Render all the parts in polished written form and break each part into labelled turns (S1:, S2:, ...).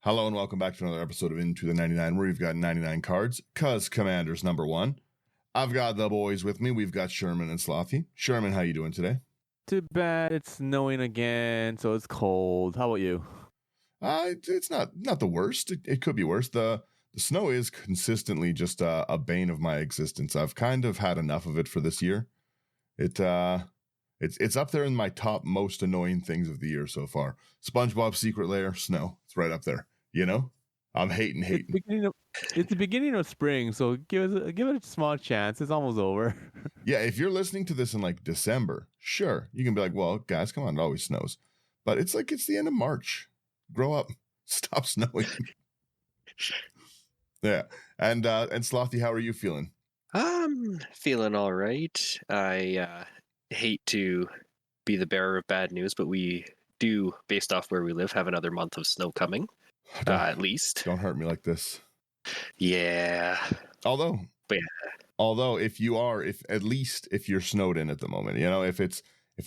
S1: Hello and welcome back to another episode of Into the 99, where we've got 99 cards, cuz Commander's number one. I've got the boys with me. We've got Sherman and Slothy. Sherman, how you doing today?
S2: Too bad it's snowing again, so it's cold. How about you?
S1: It's not the worst. It could be worse. The snow is consistently just a bane of my existence. I've kind of had enough of it for this year. It's up there in my top most annoying things of the year so far. SpongeBob's Secret Lair, snow. It's right up there. You know, I'm hating.
S2: It's the beginning of spring, so give it a small chance. It's almost over.
S1: Yeah, if you're listening to this in like December, sure, you can be like, well, guys, come on, it always snows. But it's the end of March. Grow up. Stop snowing. Yeah. And Slothy, how are you feeling?
S3: I'm feeling all right. I hate to be the bearer of bad news, but we do, based off where we live, have another month of snow coming. At least.
S1: Don't hurt me like this.
S3: Yeah.
S1: Although if you're snowed in at the moment, you know, if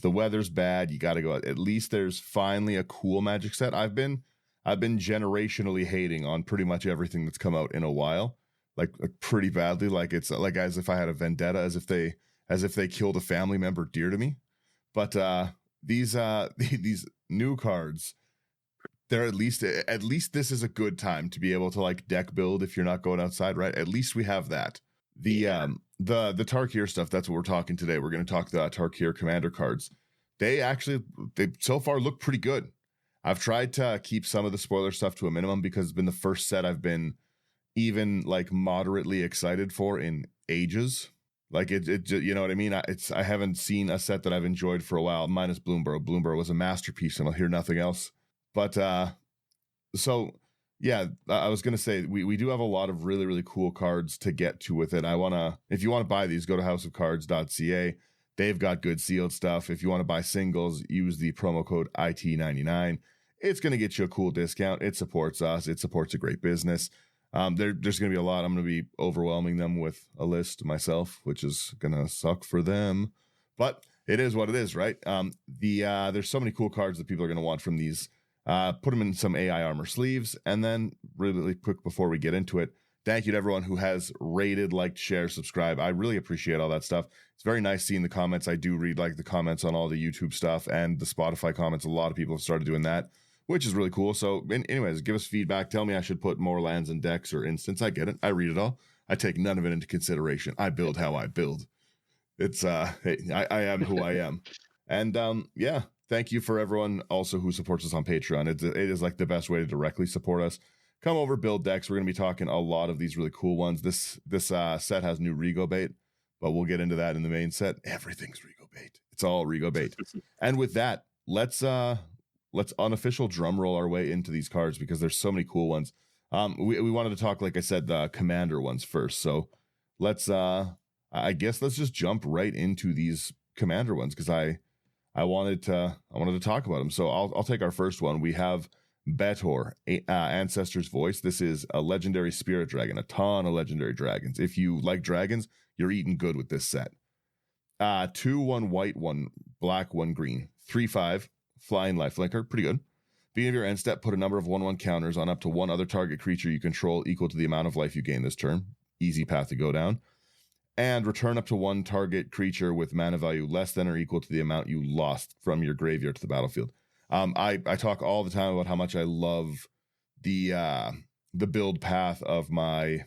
S1: the weather's bad, you got to go out. At least there's finally a cool Magic set. I've been generationally hating on pretty much everything that's come out in a while, like pretty badly. Like it's like as if I had a vendetta, as if they killed a family member dear to me. But these new cards, they're at least this is a good time to be able to like deck build if you're not going outside, right? At least we have that. The Tarkir stuff, that's what we're talking today. We're going to talk the Tarkir commander cards. They so far look pretty good. I've tried to keep some of the spoiler stuff to a minimum because it's been the first set I've been even like moderately excited for in ages. Like it you know what I mean? I haven't seen a set that I've enjoyed for a while, minus Bloomborough. Bloomborough was a masterpiece and I'll hear nothing else. But so yeah, I was gonna say we do have a lot of really, really cool cards to get to with it. If you want to buy these, go to houseofcards.ca. They've got good sealed stuff. If you want to buy singles, use the promo code IT99. It's gonna get you a cool discount. It supports us. It supports a great business. There's gonna be a lot. I'm gonna be overwhelming them with a list myself, which is gonna suck for them. But it is what it is, right? There's so many cool cards that people are gonna want from these. Put them in some AI armor sleeves, and then really quick before we get into it, thank you to everyone who has rated, liked, shared, subscribed. I really appreciate all that stuff. It's very nice seeing the comments. I do read like the comments on all the YouTube stuff and the Spotify comments. A lot of people have started doing that, which is really cool. So anyways, give us feedback. Tell me I should put more lands and decks or instants. I get it. I read it all. I take none of it into consideration. I build how I build. It's hey, I am who I am. And yeah. Thank you for everyone also who supports us on Patreon. It is like the best way to directly support us. Come over, build decks. We're going to be talking a lot of these really cool ones. This set has new Rego bait, but we'll get into that in the main set. Everything's Rego bait. It's all Rego bait. And with that, let's unofficial drum roll our way into these cards because there's so many cool ones. We wanted to talk, like I said, the commander ones first. So I guess let's just jump right into these commander ones because I wanted to talk about them. So I'll take our first one. We have Betor, Ancestor's Voice. This is a legendary spirit dragon, a ton of legendary dragons. If you like dragons, you're eating good with this set. 2/1 white, 1 black, 1 green, 3/5 flying lifelinker. Pretty good. Beginning of your end step, put a number of 1/1 counters on up to one other target creature you control equal to the amount of life you gain this turn. Easy path to go down. And return up to one target creature with mana value less than or equal to the amount you lost from your graveyard to the battlefield. I talk all the time about how much I love the build path of my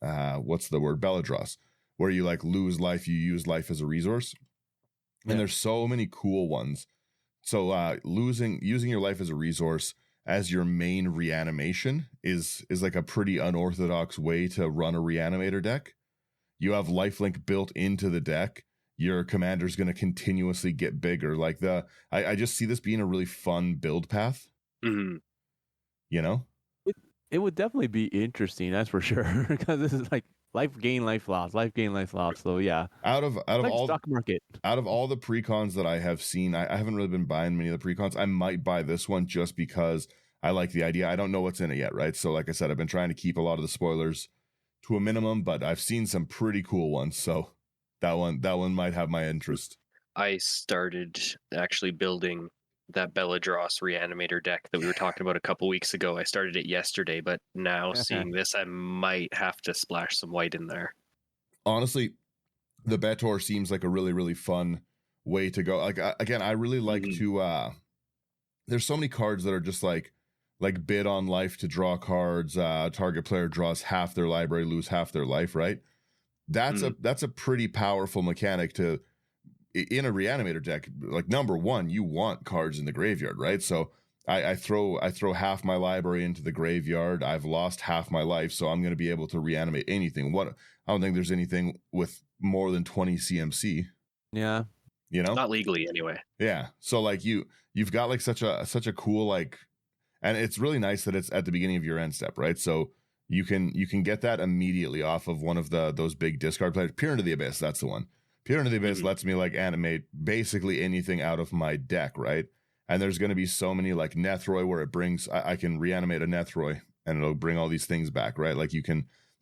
S1: Belladross, where you like lose life, you use life as a resource. Yeah. And there's so many cool ones. So using your life as a resource as your main reanimation is like a pretty unorthodox way to run a reanimator deck. You have lifelink built into the deck. Your commander's going to continuously get bigger. Like I just see this being a really fun build path. Mm-hmm. You know,
S2: it would definitely be interesting. That's for sure. Because this is like life gain, life loss, life gain, life loss. So yeah,
S1: out of
S2: like
S1: all
S2: stock market,
S1: out of all the precons that I have seen, I haven't really been buying many of the precons. I might buy this one just because I like the idea. I don't know what's in it yet, right? So like I said, I've been trying to keep a lot of the spoilers to a minimum, but I've seen some pretty cool ones, so that one might have my interest.
S3: I started actually building that Belladross Reanimator deck that we were talking about a couple weeks ago. I started it yesterday, but now seeing this, I might have to splash some white in there.
S1: Honestly, the Betor seems like a really, really fun way to go. Like, again, I really like to, there's so many cards that are just like bid on life to draw cards. Target player draws half their library, lose half their life, right? That's a pretty powerful mechanic to, in a Reanimator deck. Like, number one, you want cards in the graveyard, right? So I throw half my library into the graveyard. I've lost half my life, so I'm going to be able to reanimate anything. I don't think there's anything with more than 20 CMC.
S2: Yeah.
S1: You know?
S3: Not legally anyway.
S1: Yeah. So like you've got like such a cool, like, and it's really nice that it's at the beginning of your end step, right? So you can get that immediately off of one of those big discard players. Peer into the Abyss, that's the one. Peer into the Abyss lets me like animate basically anything out of my deck, right? And there's going to be so many, like Nethroi, where it brings, I can reanimate a Nethroi and it'll bring all these things back, right? Like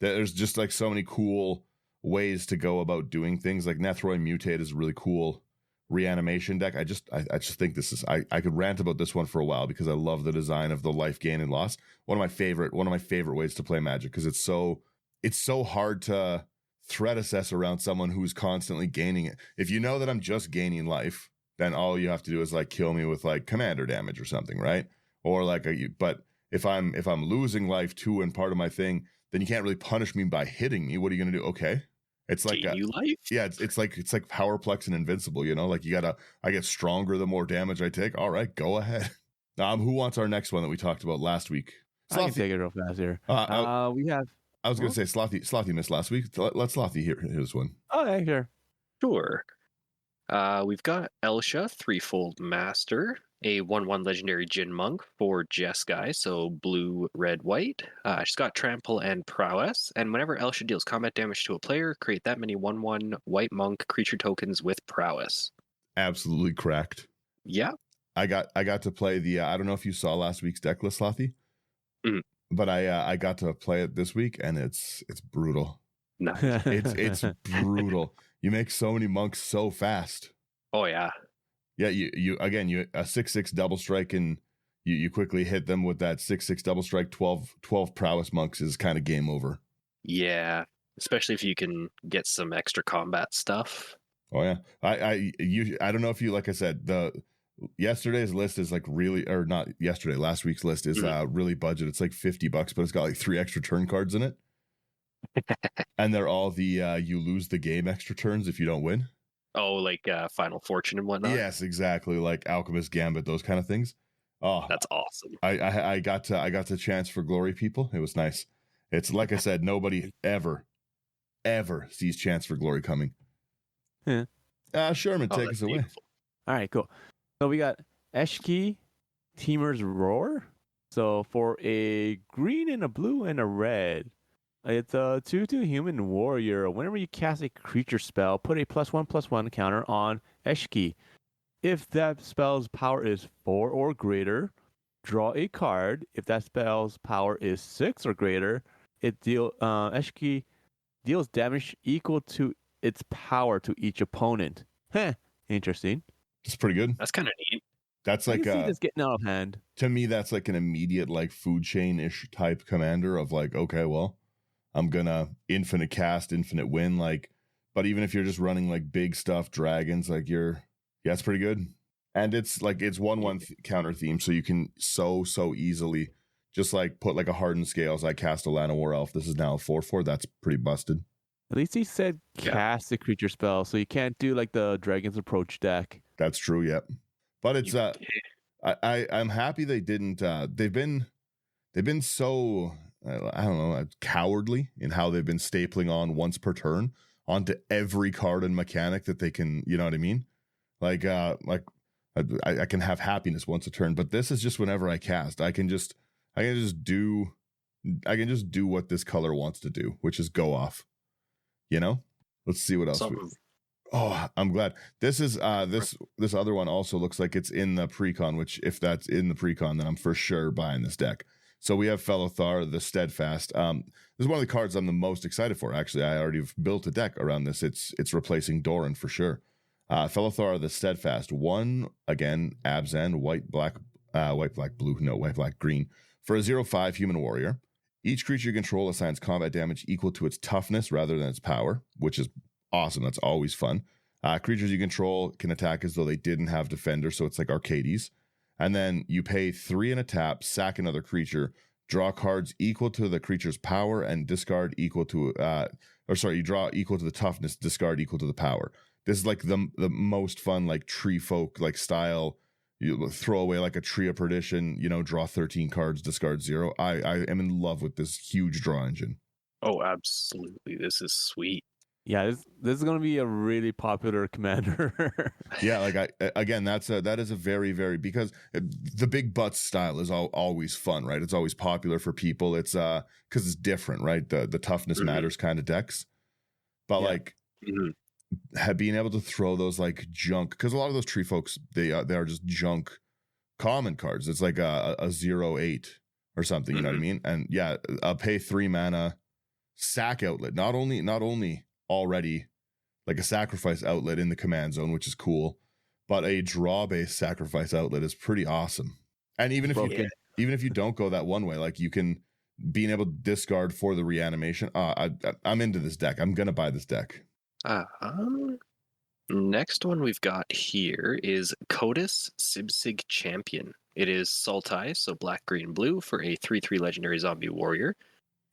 S1: there's just like so many cool ways to go about doing things. Like Nethroi Mutate is a really cool reanimation deck. I just think this is, I could rant about this one for a while because I love the design of the life gain and loss. One of my favorite ways to play Magic, because it's so hard to threat assess around someone who's constantly gaining it. If you know that I'm just gaining life, then all you have to do is like kill me with like commander damage or something, right? Or like but if I'm losing life too and part of my thing, then you can't really punish me by hitting me. What are you gonna do? Okay. It's like
S3: you life?
S1: Yeah, it's like Powerplex and Invincible, you know? Like I get stronger the more damage I take. All right, go ahead. Who wants our next one that we talked about last week?
S2: I can take it real fast here. We have.
S1: I was going to say Slothy missed last week. Let Slothy hear his one.
S2: Oh, yeah, sure.
S3: Sure. We've got Elsha, Threefold Master, a 1/1 legendary Jin Monk for Jeskai, so blue, red, white. She's got Trample and Prowess, and whenever Elsha deals combat damage to a player, create that many 1/1 white monk creature tokens with Prowess.
S1: Absolutely cracked.
S3: Yeah.
S1: I got to play the I don't know if you saw last week's deck list, Slothy, but I got to play it this week, and it's brutal.
S3: Nice.
S1: It's brutal. You make so many monks so fast.
S3: Oh yeah.
S1: Yeah, you a 6/6 double strike, and you quickly hit them with that 6/6 double strike. 12 prowess monks is kind of game over.
S3: Yeah, especially if you can get some extra combat stuff.
S1: Oh yeah, I don't know if you, like I said, yesterday's list is like really, or not yesterday, last week's list is really budget. It's like $50, but it's got like 3 extra turn cards in it. And they're all the you lose the game extra turns if you don't win.
S3: Oh, like Final Fortune and whatnot.
S1: Yes, exactly, like Alchemist Gambit, those kind of things. Oh,
S3: that's awesome.
S1: I got to chance for glory, people. It was nice. It's like I said, nobody ever sees chance for glory coming.
S2: Yeah.
S1: Sherman, take us away.
S3: Beautiful.
S2: All right, cool. So we got Eshki, Teamer's Roar. So for a green and a blue and a red, it's a 2/2 human warrior. Whenever you cast a creature spell, put a +1/+1 counter on Eshki. If that spell's power is 4 or greater, draw a card. If that spell's power is 6 or greater, Eshki deals damage equal to its power to each opponent. Interesting.
S1: It's pretty good.
S3: That's kind of neat.
S1: That's
S2: I
S1: like
S2: can see this getting out of hand.
S1: To me, that's like an immediate like food chain-ish type commander of like, okay, well, I'm gonna infinite cast, infinite win, like, but even if you're just running like big stuff, dragons, like it's pretty good. And it's like it's 1/1 counter theme, so you can so easily just like put like a hardened scales. I cast a Lana War Elf. This is now a 4/4. That's pretty busted.
S2: At least he said cast a creature spell, so you can't do like the Dragon's Approach deck.
S1: That's true, yep. But it's I'm happy they didn't they've been so I don't know, cowardly in how they've been stapling on once per turn onto every card and mechanic that they can, you know what I mean? Like I can have happiness once a turn, but this is just whenever I cast. I can just do what this color wants to do, which is go off. You know? Let's see what else. Oh, I'm glad. This is this other one also looks like it's in the precon, which if that's in the precon, then I'm for sure buying this deck. So we have Fellothar, the Steadfast. This is one of the cards I'm the most excited for, actually. I already built a deck around this. It's replacing Doran for sure. Felithar the Steadfast. 1, again, Abzan, white, black, blue, no, white, black, green. For a 0/5 human warrior. Each creature you control assigns combat damage equal to its toughness rather than its power, which is awesome. That's always fun. Creatures you control can attack as though they didn't have defender, so it's like Arcades. And then you pay 3 and a tap, sack another creature, draw cards equal to the creature's power, and discard equal to, you draw equal to the toughness, discard equal to the power. This is like the most fun, like tree folk, like style. You throw away like a Tree of Perdition, draw 13 cards, discard 0. I am in love with this huge draw engine.
S3: Oh, absolutely. This is sweet.
S2: Yeah, this is going to be a really popular commander.
S1: Yeah, like that is a very, very, because the big butts style is always fun, right? It's always popular for people. It's because it's different, right? The toughness matters kind of decks. But being able to throw those like junk, because a lot of those tree folks, they are just junk common cards. It's like a 0/8 or something, you know what I mean? And yeah, pay 3 mana, sack outlet. Not only already like a sacrifice outlet in the command zone, which is cool, but a draw based sacrifice outlet is pretty awesome. And even if you don't go that one way, like you can being able to discard for the reanimation. I'm into this deck. I'm gonna buy this deck.
S3: Next one we've got here is Kotus Sibsig Champion. It is Sultai, so black, green, blue, for a 3/3 legendary zombie warrior.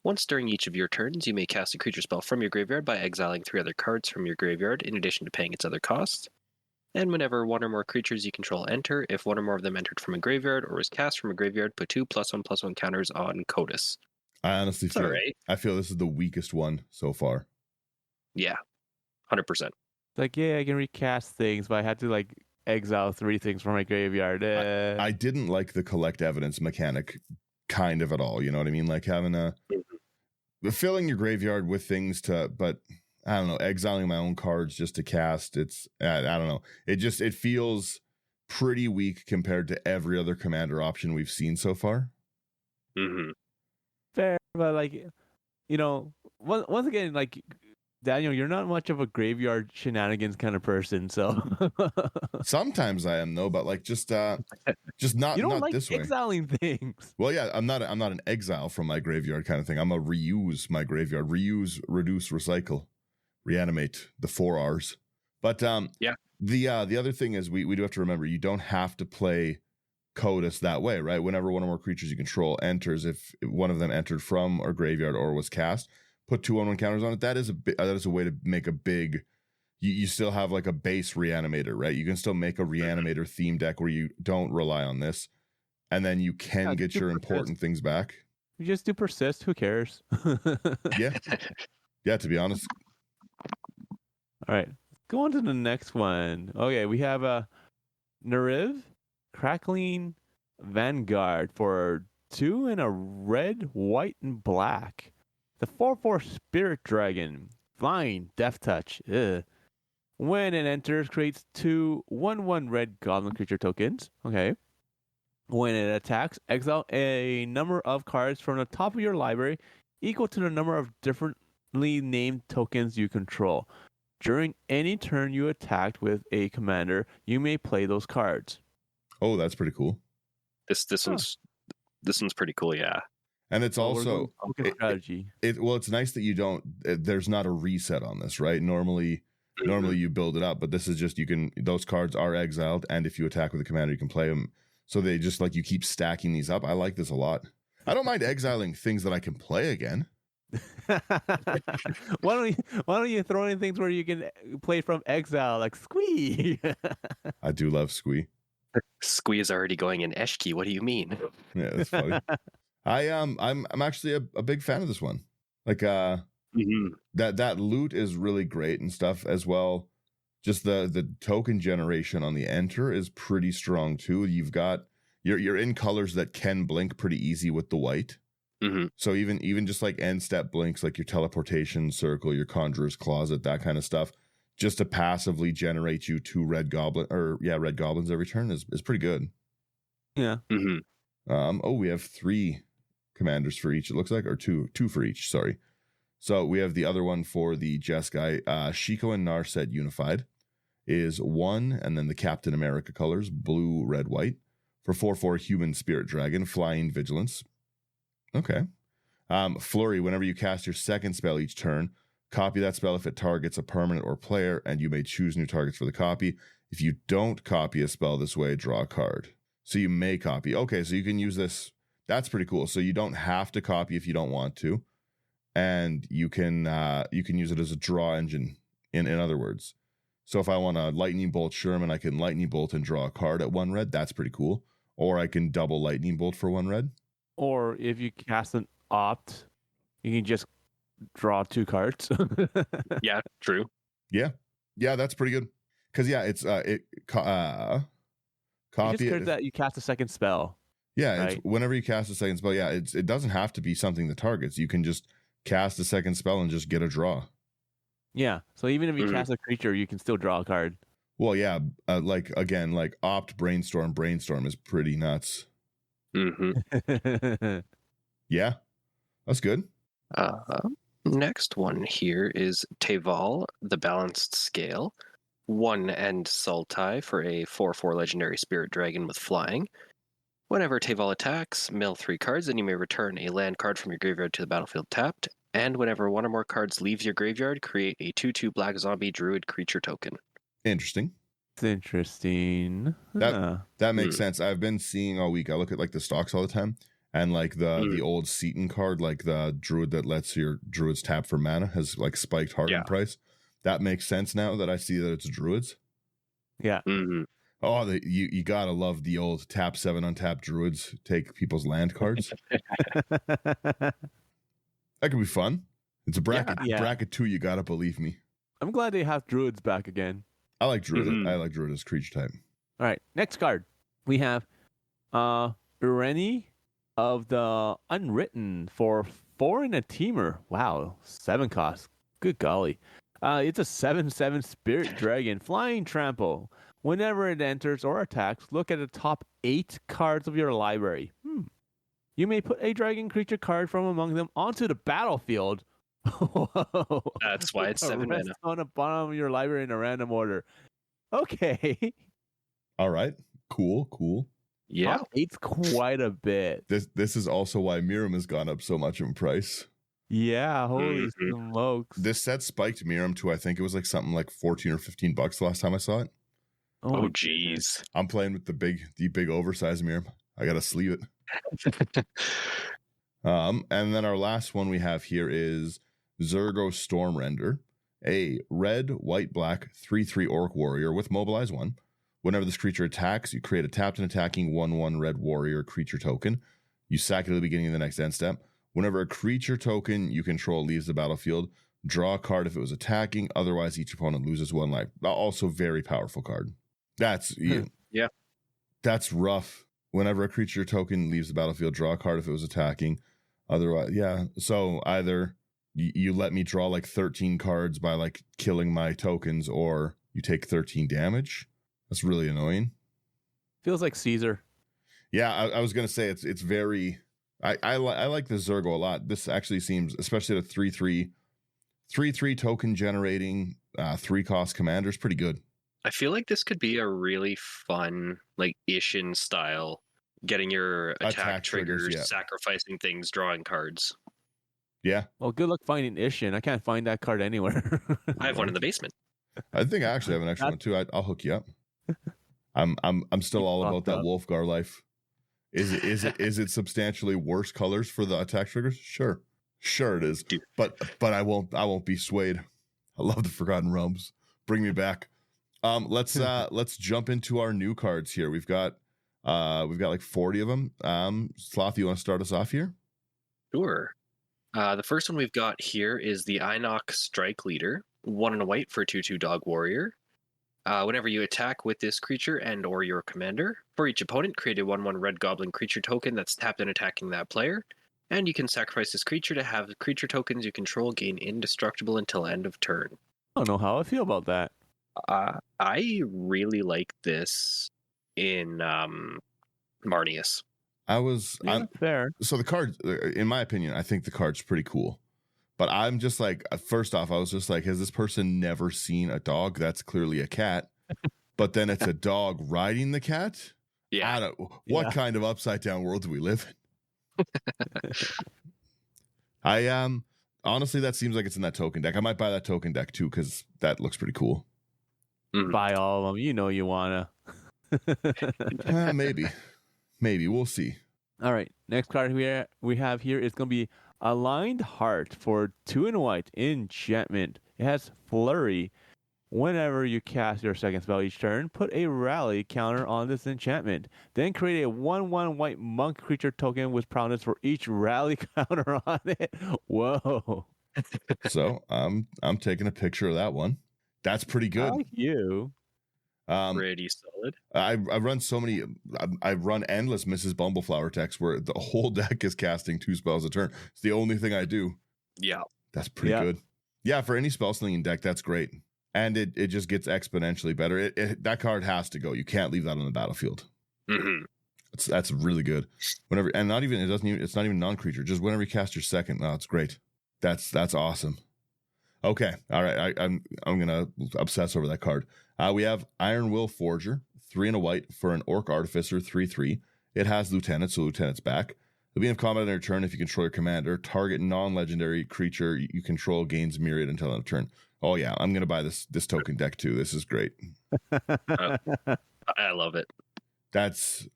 S3: Once during each of your turns, you may cast a creature spell from your graveyard by exiling 3 other cards from your graveyard in addition to paying its other cost. And whenever 1 or more creatures you control enter, if 1 or more of them entered from a graveyard or was cast from a graveyard, put 2 +1/+1 counters on Kotus.
S1: I honestly feel
S3: right.
S1: I feel this is the weakest one so far.
S3: Yeah, 100%.
S2: Like, yeah, I can recast things, but I had to like exile 3 things from my graveyard.
S1: I didn't like the collect evidence mechanic kind of at all. You know what I mean? Like having filling your graveyard with things but I don't know, exiling my own cards just to cast. It's, I don't know. It feels pretty weak compared to every other commander option we've seen so far.
S2: Fair, but like, once again, like, Daniel, you're not much of a graveyard shenanigans kind of person, so
S1: sometimes I am though, but like just not
S2: you don't
S1: not
S2: like
S1: this way.
S2: exiling things.
S1: Well, yeah, I'm not an exile from my graveyard kind of thing. I'm a reuse my graveyard, reuse, reduce, recycle, reanimate, the 4 R's. But the other thing is we do have to remember you don't have to play Kotus that way, right? Whenever 1 or more creatures you control enters, if one of them entered from our graveyard or was cast, put 2/1 counters on it. That is a way to make a big. You still have like a base reanimator, right? You can still make a reanimator theme deck where you don't rely on this, and then you can get your important things back.
S2: You just do persist. Who cares?
S1: Yeah. To be honest.
S2: All right, go on to the next one. Okay, we have a Nariv Crackling Vanguard for 2 and a red, white, and black. The 4/4 Spirit Dragon, flying, Death Touch. Ugh. When it enters, creates 2 1/1 red goblin creature tokens. Okay. When it attacks, exile a number of cards from the top of your library equal to the number of differently named tokens you control. During any turn you attacked with a commander, you may play those cards.
S1: Oh, that's pretty cool.
S3: This one's pretty cool, yeah.
S1: And it's also
S2: strategy.
S1: It's nice that you don't. There's not a reset on this, right? Normally you build it up, but this is just those cards are exiled, and if you attack with a commander, you can play them. So they just like you keep stacking these up. I like this a lot. I don't mind exiling things that I can play again.
S2: Why don't you throw in things where you can play from exile, like Squee?
S1: I do love Squee.
S3: Squee is already going in Eshki. What do you mean?
S1: Yeah, that's funny. I'm actually a big fan of this one. Like that loot is really great and stuff as well. Just the token generation on the enter is pretty strong too. You've got you're in colors that can blink pretty easy with the white. So even just like end step blinks, like your teleportation circle, your conjurer's closet, that kind of stuff, just to passively generate you 2 red goblins every turn is pretty good.
S2: Yeah.
S1: We have 3 commanders for each, it looks like, or two for each, sorry. So we have the other one for the Jeskai, Shiko and Narset Unified. is 1, and then the Captain America colors, blue, red, white, for 4/4 human spirit dragon, flying vigilance. Okay. Flurry, whenever you cast your second spell each turn, copy that spell if it targets a permanent or player, and you may choose new targets for the copy. If you don't copy a spell this way, draw a card. So you may copy. Okay, so you can use this. That's pretty cool. So you don't have to copy if you don't want to, and you can use it as a draw engine. In other words, so if I want to lightning bolt Sherman, I can lightning bolt and draw a card at 1 red. That's pretty cool. Or I can double lightning bolt for 1 red.
S2: Or if you cast an opt, you can just draw 2 cards.
S3: Yeah, true.
S1: Yeah, that's pretty good. Because it's copy
S2: it. That you cast a second spell.
S1: Yeah,
S2: right?
S1: It's whenever you cast a second spell. Yeah, it doesn't have to be something that targets. You can just cast a second spell and just get a draw.
S2: Yeah, so even if you cast a creature, you can still draw a card.
S1: Well, yeah, like opt brainstorm is pretty nuts.
S3: Mm-hmm.
S1: Yeah, that's good.
S3: Next one here is Teval, the Balanced Scale. 1 and Sultai for a 4/4 legendary spirit dragon with flying. Whenever Teval attacks, mill 3 cards, and you may return a land card from your graveyard to the battlefield tapped. And whenever 1 or more cards leaves your graveyard, create a 2/2 black zombie druid creature token.
S1: Interesting.
S2: It's interesting.
S1: That makes sense. I've been seeing all week. I look at like the stocks all the time, and like the old Seaton card, like the druid that lets your druids tap for mana, has like spiked hard in price. That makes sense now that I see that it's druids.
S2: Yeah.
S3: Mm-hmm.
S1: Oh, you gotta love the old tap 7 untap druids take people's land cards. That could be fun. It's a bracket.
S2: Yeah.
S1: Bracket 2. You gotta believe me.
S2: I'm glad they have druids back again.
S1: I like druid. I like druid as creature type.
S2: All right, next card we have Irene of the Unwritten for 4 and a teamer. Wow, 7 cost. Good golly. It's a 7/7 spirit dragon, flying trample. Whenever it enters or attacks, look at the top 8 cards of your library. You may put a dragon creature card from among them onto the battlefield. Whoa.
S3: That's why it's 7 mana.
S2: On the bottom of your library in a random order. Okay.
S1: All right. Cool.
S3: Yeah.
S2: Top 8's quite a bit.
S1: This is also why Miram has gone up so much in price.
S2: Yeah, holy smokes.
S1: This set spiked Miram to, I think it was like something like $14 or $15 the last time I saw it.
S3: Oh, jeez.
S1: I'm playing with the big oversized Miram. I gotta sleeve it. And then our last one we have here is Zergo Stormrender, a red, white, black 3/3 orc warrior with mobilize 1. Whenever this creature attacks, you create a tapped and attacking 1/1 red warrior creature token. You sack it at the beginning of the next end step. Whenever a creature token you control leaves the battlefield, draw a card if it was attacking. Otherwise, each opponent loses 1 life. Also, very powerful card. That's That's rough. Whenever a creature token leaves the battlefield, draw a card if it was attacking. Otherwise, So either you let me draw like 13 cards by like killing my tokens, or you take 13 damage. That's really annoying.
S2: Feels like Caesar.
S1: Yeah, I was gonna say it's very. I like the Zergo a lot. This actually seems, especially at a 3/3 token generating 3 cost commander, is pretty good.
S3: I feel like this could be a really fun, like Ishin style, getting your attack triggers, sacrificing things, drawing cards.
S1: Yeah.
S2: Well, good luck finding Ishin. I can't find that card anywhere.
S3: I have one in the basement.
S1: I think I actually have an extra one too. I'll hook you up. I'm still all about that Wolfgar life. Is it substantially worse colors for the attack triggers? Sure it is. But I won't be swayed. I love the Forgotten Realms. Bring me back. Let's jump into our new cards here. We've got like 40 of them. Slothy, you want to start us off here?
S3: Sure. The first one we've got here is the Einok Strike Leader, 1 and a white for 2/2 dog warrior. Whenever you attack with this creature and or your commander, for each opponent, create a 1/1 red goblin creature token that's tapped and attacking that player. And you can sacrifice this creature to have creature tokens you control gain indestructible until end of turn.
S2: I don't know how I feel about that.
S3: I really like this in Marnius.
S1: I'm
S2: fair.
S1: So the card, in my opinion, I think the card's pretty cool. But I'm just like, first off, I was just like, has this person never seen a dog? That's clearly a cat. but then it's a dog riding the cat.
S3: Yeah.
S1: What kind of upside down world do we live in? I honestly, that seems like it's in that token deck. I might buy that token deck too because that looks pretty cool.
S2: Buy all of them. You know you wanna.
S1: Maybe we'll see.
S2: All right, next card we have here is gonna be Aligned Heart for 2 and white enchantment. It has Flurry. Whenever you cast your second spell each turn, put a rally counter on this enchantment. Then create a 1/1 white monk creature token with prowess for each rally counter on it. Whoa.
S1: So I'm taking a picture of that one. That's pretty good.
S2: I like you.
S3: Pretty solid.
S1: I run so many. I run endless Mrs. Bumbleflower decks where the whole deck is casting 2 spells a turn. It's the only thing I do.
S3: Yeah.
S1: That's pretty good. Yeah, for any spell slinging deck, that's great. And it just gets exponentially better. That card has to go. You can't leave that on the battlefield.
S3: Mm-hmm.
S1: That's really good. Whenever it's not even non-creature. Just whenever you cast your second, it's great. That's awesome. Okay, all right. I'm gonna obsess over that card. We have Iron Will Forger, 3 and a white for an Orc Artificer, 3/3. It has Lieutenant, so Lieutenant's back. At the beginning of combat on your turn, if you control your commander, target non-legendary creature you control gains Myriad until end of turn. Oh yeah, I'm gonna buy this token deck too. This is great.
S3: I love it.
S1: That's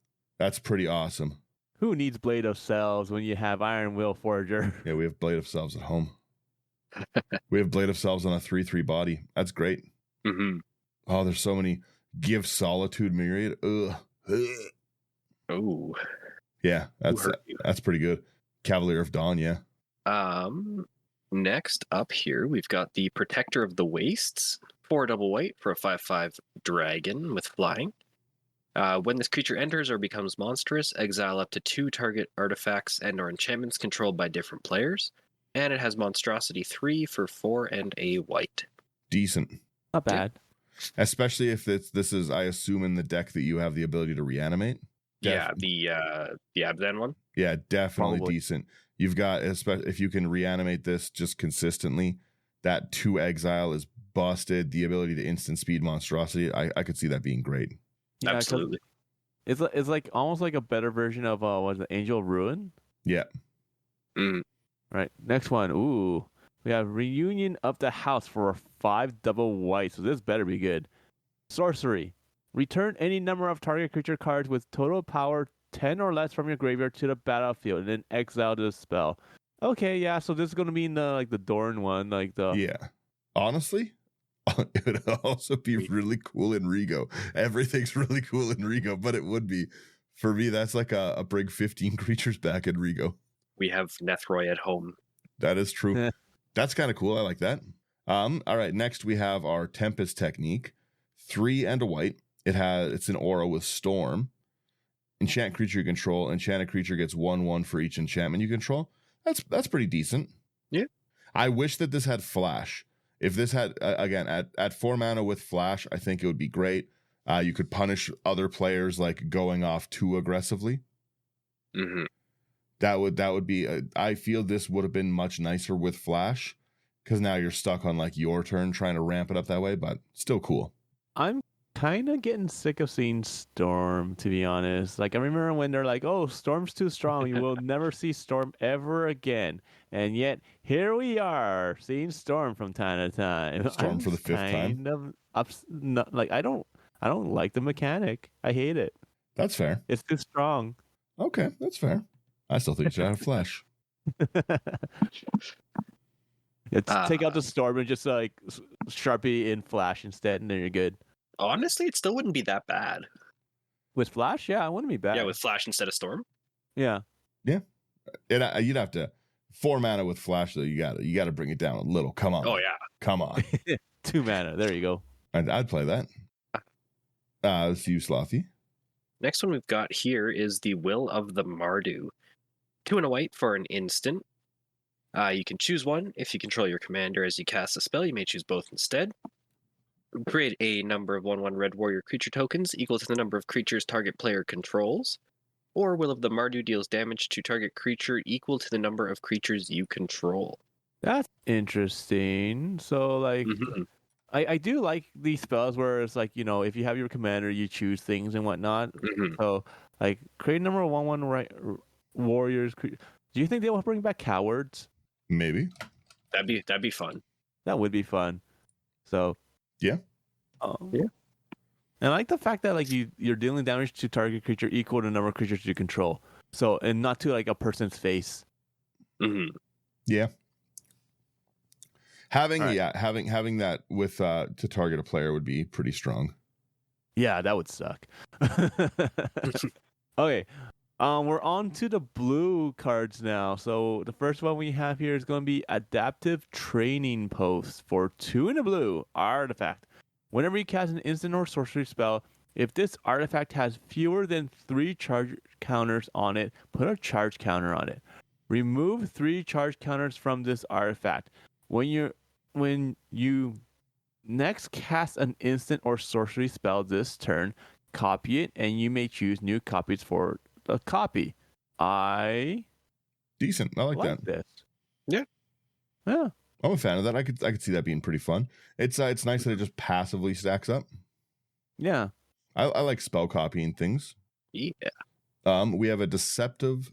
S1: pretty awesome.
S2: Who needs Blade of Selves when you have Iron Will Forger?
S1: Yeah, we have Blade of Selves at home. We have Blade of Selves on a 3/3 body. That's great.
S3: Mm-hmm.
S1: Oh, there's so many. Give Solitude Myriad. Ugh.
S3: Oh.
S1: Yeah, that's pretty good. Cavalier of Dawn, yeah.
S3: Next up here, we've got the Protector of the Wastes, 4 double white for a 5/5 dragon with flying. When this creature enters or becomes monstrous, exile up to 2 target artifacts and/or enchantments controlled by different players. And it has Monstrosity 3 for 4 and a white.
S1: Decent.
S2: Not bad.
S1: Especially if this is, I assume, in the deck that you have the ability to reanimate.
S3: Yeah, the Abzan one.
S1: Yeah, definitely
S2: Probably.
S1: decent. You've got, if you can reanimate this just consistently, that 2 exile is busted. The ability to instant speed Monstrosity, I could see that being great.
S2: Yeah,
S3: Absolutely.
S2: It's like almost like a better version of what is it, Angel of Ruin?
S1: Yeah.
S3: Mm.
S2: Right. Next one. Ooh. We have Reunion of the House for a 5 double white. So this better be good. Sorcery. Return any number of target creature cards with total power 10 or less from your graveyard to the battlefield and then exile the spell. Okay, yeah, so this is gonna be in the Dorn one,
S1: Yeah. Honestly, it would also be really cool in Rigo. Everything's really cool in Rigo, but it would be, for me, that's like a bring 15 creatures back in Rigo.
S3: We have Nethroy at home.
S1: That is true. That's kind of cool. I like that. All right, next we have our Tempest Technique. 3 and a white. It's an aura with Storm. Enchant creature you control. Enchanted creature gets 1/1 for each enchantment you control. That's pretty decent.
S3: Yeah.
S1: I wish that this had flash. If this had again at 4 mana with flash, I think it would be great. You could punish other players like going off too aggressively.
S3: Mm-hmm.
S1: That would be. I feel this would have been much nicer with flash, because now you're stuck on like your turn trying to ramp it up that way, but still cool.
S2: I'm kind of getting sick of seeing Storm, to be honest. Like, I remember when they're like, oh, Storm's too strong. You will never see Storm ever again. And yet, here we are, seeing Storm from time to time.
S1: Storm for the 5th time.
S2: I don't like the mechanic. I hate it.
S1: That's fair.
S2: It's too strong.
S1: Okay, that's fair. I still think it should have flash.
S2: Take out the Storm and just like Sharpie in Flash instead, and then you're good.
S3: Honestly, it still wouldn't be that bad.
S2: With Flash, yeah, it wouldn't be bad.
S3: Yeah, with Flash instead of Storm.
S2: Yeah.
S1: You'd have to 4 mana with flash though. You got to bring it down a little. Come on.
S3: Oh yeah.
S1: Come on.
S2: 2 mana. There you go.
S1: I'd play that. Let's use Slothy.
S3: Next one we've got here is the Will of the Mardu. 2 and a white for an instant. You can choose one. If you control your commander as you cast a spell, you may choose both instead. Create a number of 1/1 red warrior creature tokens equal to the number of creatures target player controls. Or Will of the Mardu deals damage to target creature equal to the number of creatures you control.
S2: That's interesting. So, like, I do like these spells where it's like, if you have your commander, you choose things and whatnot.
S3: Mhm.
S2: So, like, create number 1/1 warriors. Do you think they will bring back cowards?
S1: Maybe.
S3: That'd be fun.
S2: That would be fun. So,
S1: Yeah.
S3: Yeah.
S2: And I like the fact that like you're dealing damage to target creature equal to the number of creatures you control. So, and not to like a person's face.
S3: Mm-hmm.
S1: Yeah. Having
S2: right.
S1: having that with to target a player would be pretty strong.
S2: Yeah, that would suck. Okay. We're on to the blue cards now. So the first one we have here is going to be Adaptive Training Post for 2 in a blue artifact. Whenever you cast an instant or sorcery spell, if this artifact has fewer than 3 charge counters on it, put a charge counter on it. Remove 3 charge counters from this artifact. When you next cast an instant or sorcery spell this turn, copy it, and you may choose new copies for a copy.
S1: Decent. I like that.
S2: This.
S3: Yeah.
S2: I'm
S1: a fan of that. I could see that being pretty fun. It's nice that it just passively stacks up.
S2: Yeah.
S1: I like spell copying things.
S3: Yeah.
S1: We have a Deceptive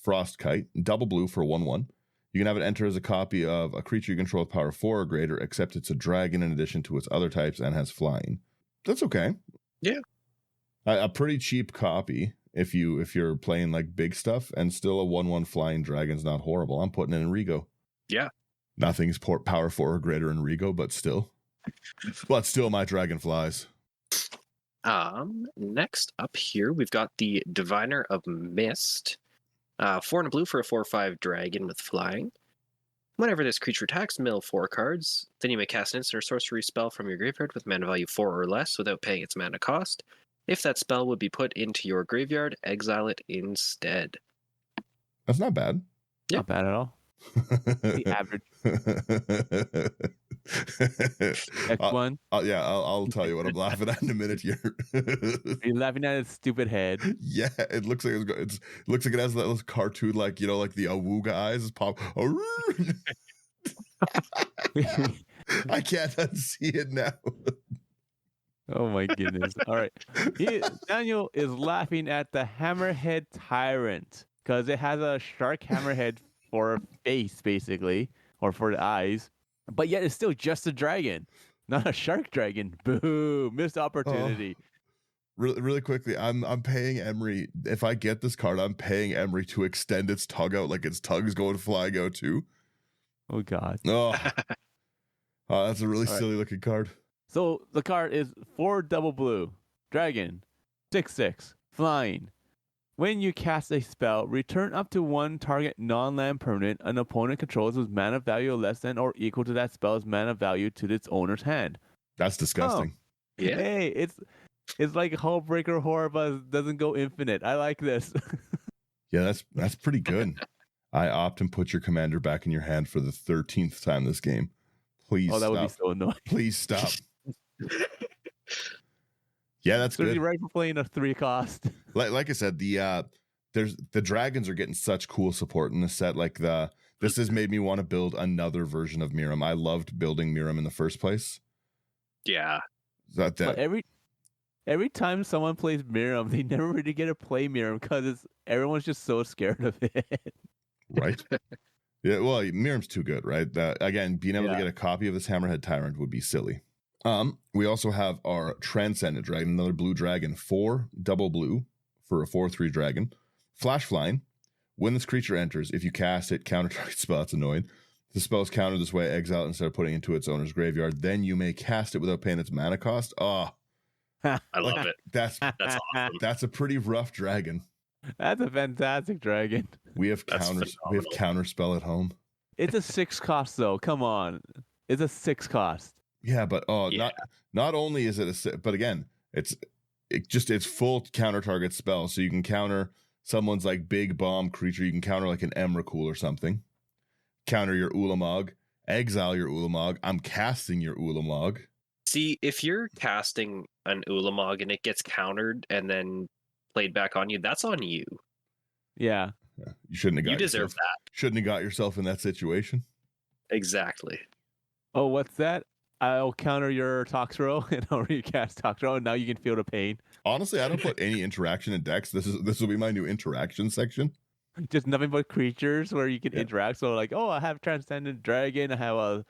S1: Frostkite, double blue for 1/1. You can have it enter as a copy of a creature you control with power 4 or greater, except it's a dragon in addition to its other types and has flying. That's okay.
S3: Yeah.
S1: A pretty cheap copy if you're playing like big stuff, and still a 1/1 flying dragon's not horrible. I'm putting it in Rigo.
S3: Yeah.
S1: Nothing's power 4 or greater in Rigo, but still my dragon flies.
S3: Next up here, we've got the Diviner of Mist. 4 and a blue for a 4/5 dragon with flying. Whenever this creature attacks, mill 4 cards. Then you may cast an instant or sorcery spell from your graveyard with mana value 4 or less without paying its mana cost. If that spell would be put into your graveyard, exile it instead.
S1: That's not bad.
S3: Yeah.
S2: Not bad at all. The average. X1.
S1: Yeah, I'll tell you what I'm laughing at in a minute here.
S2: You're laughing at its stupid head.
S1: Yeah, it looks like it looks like it has that little cartoon, like like the awooga eyes pop. I can't unsee it now.
S2: Oh my goodness! All right, Daniel is laughing at the Hammerhead Tyrant because it has a shark hammerhead for a face, basically, or for the eyes, but yet it's still just a dragon, not a shark dragon. Boo! Missed opportunity.
S1: Really quickly, I'm paying Emery. If I get this card, I'm paying Emery to extend its tug out, like its tug's going flying out too.
S2: Oh God!
S1: Oh, that's a really silly looking card.
S2: So the card is 4 double blue, dragon, 6/6, flying. When you cast a spell, return up to 1 target non-land permanent an opponent controls with mana value less than or equal to that spell's mana value to its owner's hand.
S1: That's disgusting.
S3: Oh, yeah.
S2: Hey, it's like Hullbreaker Horror, but doesn't go infinite. I like this.
S1: Yeah, that's pretty good. I opt and put your commander back in your hand for the 13th time this game. Please stop.
S2: That would be so annoying.
S1: Please stop. Yeah, that's good.
S2: Right for playing a 3 cost.
S1: Like I said, the dragons are getting such cool support in this set. Like this has made me want to build another version of Miram. I loved building Miram in the first place.
S3: Yeah.
S2: But every time someone plays Miram, they never really get to play Miram because everyone's just so scared of it.
S1: Right. Yeah. Well, Miram's too good, right? Again, being able to get a copy of this Hammerhead Tyrant would be silly. We also have our Transcendent Dragon, another blue dragon, 4 double blue for a 4/3 dragon. Flash flying. When this creature enters, if you cast it, counter target spell. It's annoying. The spell's countered this way, exile it instead of putting it into its owner's graveyard. Then you may cast it without paying its mana cost. Oh,
S3: I love it.
S1: That's awesome. That's a pretty rough dragon.
S2: That's a fantastic dragon.
S1: We have counter spell at home.
S2: It's a 6 cost though. Come on, it's a 6 cost.
S1: Yeah, but not only is it but again, it's full counter target spell, so you can counter someone's like big bomb creature. You can counter like an Emrakul or something. Counter your Ulamog, exile your Ulamog. I'm casting your Ulamog.
S3: See, if you're casting an Ulamog and it gets countered and then played back on you, that's on you.
S2: Yeah.
S1: You shouldn't have got.
S3: You deserve that.
S1: Shouldn't have got yourself in that situation.
S3: Exactly.
S2: Oh, what's that? I'll counter your Toxro and I'll recast Toxro, and now you can feel the pain.
S1: Honestly, I don't put any interaction in decks. This will be my new interaction section.
S2: Just nothing but creatures where you can interact. So like, oh, I have Transcendent Dragon, I have a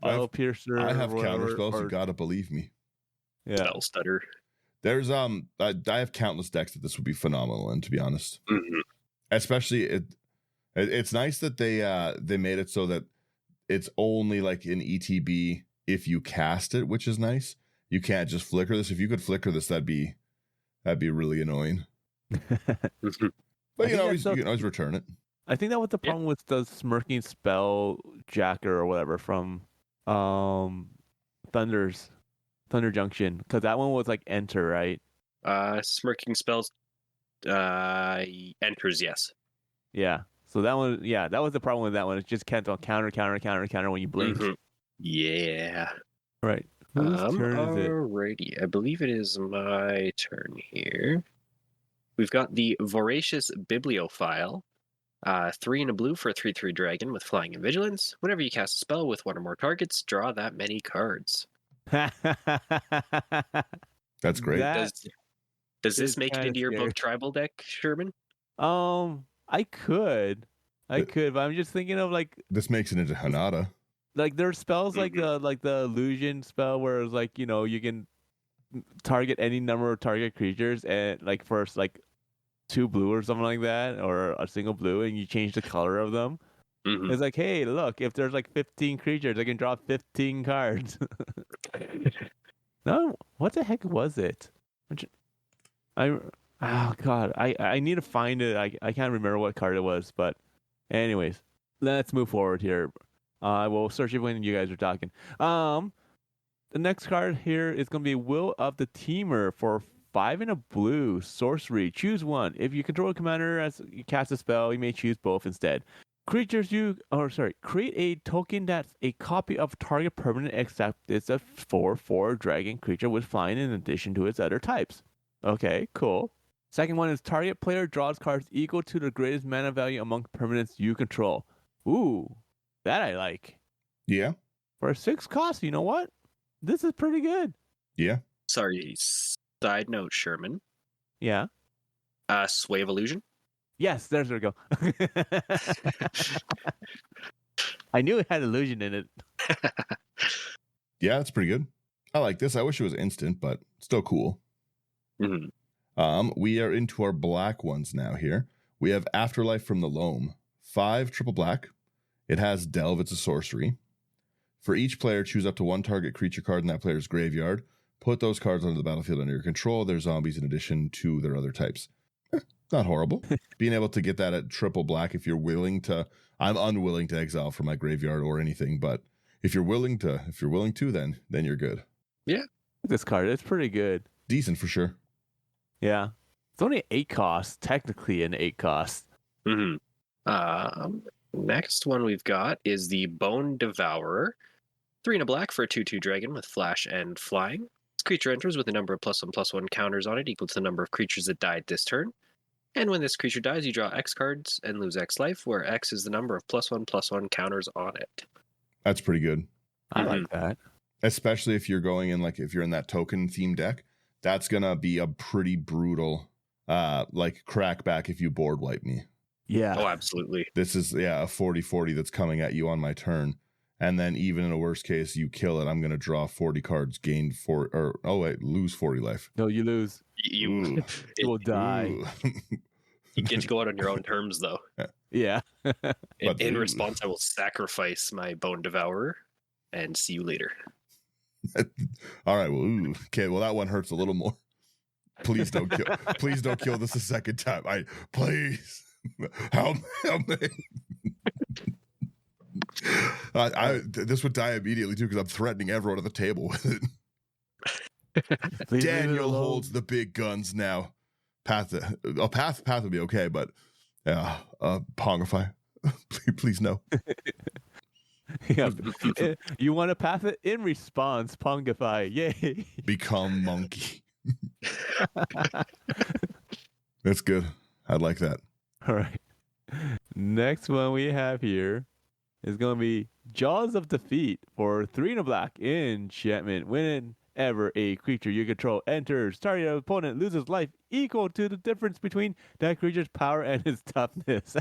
S2: Veil Piercer.
S1: I have
S2: whatever,
S1: counter spells.
S2: or,
S1: You gotta believe me.
S2: yeah.
S3: Spell stutter.
S1: There's I have countless decks that this would be phenomenal in, to be honest.
S3: Mm-hmm.
S1: Especially it's nice that they made it so that it's only like in ETB if you cast it, which is nice. You can't just flicker this. If you could flicker this, that'd be really annoying. But you can always return it.
S2: I think that was the problem with the Smirking Spell Jacker or whatever from Thunder Junction, because that one was like enter, right?
S3: Smirking spells enters, yes.
S2: Yeah. So that one, that was the problem with that one. It just kept on counter when you blink.
S3: Mm-hmm. Yeah.
S2: Right. Whose turn is it?
S3: Alrighty. I believe it is my turn here. We've got the Voracious Bibliophile. 3 and a blue for a 3/3 dragon with flying and vigilance. Whenever you cast a spell with one or more targets, draw that many cards.
S1: That's great.
S3: Does this make it into your book tribal deck, Sherman?
S2: I could, but I'm just thinking of like
S1: this makes it into Hanada.
S2: Like there's spells like the illusion spell where it's like, you can target any number of target creatures and like first like 2 blue or something like that, or a single blue, and you change the color of them. Mm-hmm. It's like, hey, look, if there's like 15 creatures, I can draw 15 cards. No, what the heck was it? Oh god, I need to find it. I can't remember what card it was, but anyways, let's move forward here. I will search it when you guys are talking. The next card here is going to be Will of the Teamer for 5 and a blue sorcery. Choose one. If you control a commander as you cast a spell, you may choose both instead. Create a token that's a copy of target permanent, except it's a 4/4 dragon creature with flying in addition to its other types. Okay, cool. Second one is target player draws cards equal to the greatest mana value among permanents you control. Ooh, that I like.
S1: Yeah.
S2: For a 6 cost, you know what? This is pretty good.
S1: Yeah.
S3: Sorry, side note, Sherman.
S2: Yeah.
S3: Sway of Illusion?
S2: Yes, there we go. I knew it had illusion in it.
S1: Yeah, it's pretty good. I like this. I wish it was instant, but still cool.
S3: Mm-hmm.
S1: We are into our black ones now here. We have Afterlife from the Loam. 5 triple black. It has Delve. It's a sorcery. For each player, choose up to 1 target creature card in that player's graveyard. Put those cards onto the battlefield under your control. They're zombies in addition to their other types. Not horrible. Being able to get that at triple black if you're willing to. I'm unwilling to exile from my graveyard or anything, but if you're willing to, then you're good.
S3: Yeah.
S2: This card is pretty good.
S1: Decent for sure.
S2: Yeah. It's only 8 costs, technically an 8 cost.
S3: Mm-hmm. Next one we've got is the Bone Devourer. 3 and a black for a 2/2 dragon with flash and flying. This creature enters with a number of +1/+1 counters on it equal to the number of creatures that died this turn. And when this creature dies, you draw X cards and lose X life, where X is the number of +1/+1 counters on it.
S1: That's pretty good.
S2: I like that.
S1: Especially if you're going in, like if you're in that token theme deck, that's going to be a pretty brutal like crackback if you board wipe me.
S2: Yeah.
S3: Oh, absolutely.
S1: This is a 40/40 that's coming at you on my turn. And then even in a worst case, you kill it. I'm going to draw 40 cards, lose 40 life.
S2: No, you lose.
S3: You
S2: will die.
S3: You get to go out on your own terms, though.
S2: Yeah.
S3: In response, I will sacrifice my Bone Devourer and see you later.
S1: All right. Well, okay. Well, that one hurts a little more. Please don't kill. Please don't kill this a second time. Please help me. This would die immediately too because I'm threatening everyone at the table with it. Daniel holds the big guns now. Path would be okay, but Pongify, please no.
S2: Yeah, you want to path it in response, Pongify, yay!
S1: Become monkey. That's good. I like that.
S2: All right. Next one we have here is going to be Jaws of Defeat. For 3 and a black, enchantment. Whenever a creature you control enters, target opponent loses life equal to the difference between that creature's power and its toughness.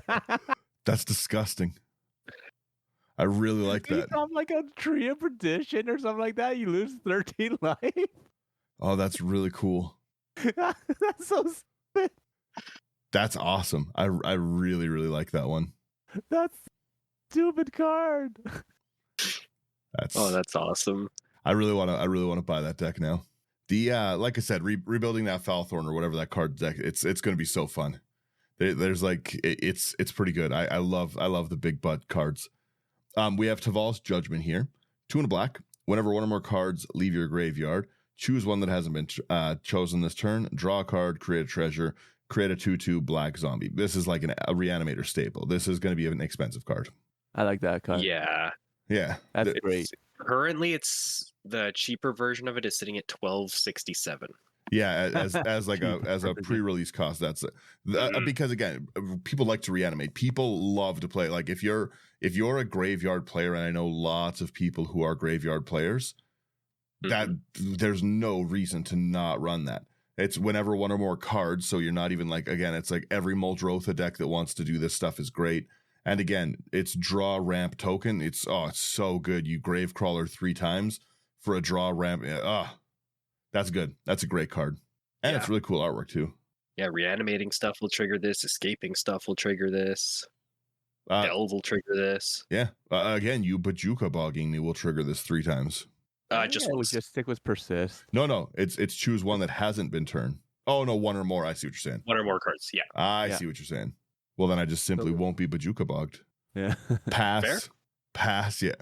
S1: That's disgusting. I really like that.
S2: From like a Tree of Perdition or something like that, you lose 13 life.
S1: Oh, that's really cool.
S2: That's so stupid.
S1: That's awesome. I really, really like that one.
S2: That's a stupid card.
S1: That's
S3: awesome.
S1: I really want to buy that deck now. The like I said, rebuilding that Falthorn or whatever that card deck, it's going to be so fun. There's like it's pretty good. I love the big butt cards. We have Taval's Judgment here. 2 and a black. Whenever one or more cards leave your graveyard, choose one that hasn't been chosen this turn. Draw a card, create a treasure, create a 2/2 black zombie. This is like a reanimator staple. This is going to be an expensive card.
S2: I like that card.
S3: Yeah.
S2: That's great.
S3: Currently, it's the cheaper version of it is sitting at $12.67.
S1: Yeah, as a pre-release cost, that's it. Because again, people like to reanimate. People love to play. Like if you're a graveyard player, and I know lots of people who are graveyard players, that there's no reason to not run that. It's whenever one or more cards, so you're not even like, again, it's like every Muldrotha deck that wants to do this stuff is great. And again, it's draw ramp token. It's so good. You Gravecrawler 3 times for a draw ramp. That's good. That's a great card. And it's really cool artwork too.
S3: Yeah, reanimating stuff will trigger this. Escaping stuff will trigger this. Delve will trigger this.
S1: Yeah. Again, you Bajuka bogging me will trigger this 3 times.
S3: Just
S2: stick with persist.
S1: No. It's choose one that hasn't been turned. Oh no, 1 or more. I see what you're saying.
S3: 1 or more cards. Yeah.
S1: I see what you're saying. Well, then I just simply won't be Bajuka bogged.
S2: Yeah.
S1: Pass.
S3: Fair?
S1: Pass. Yeah.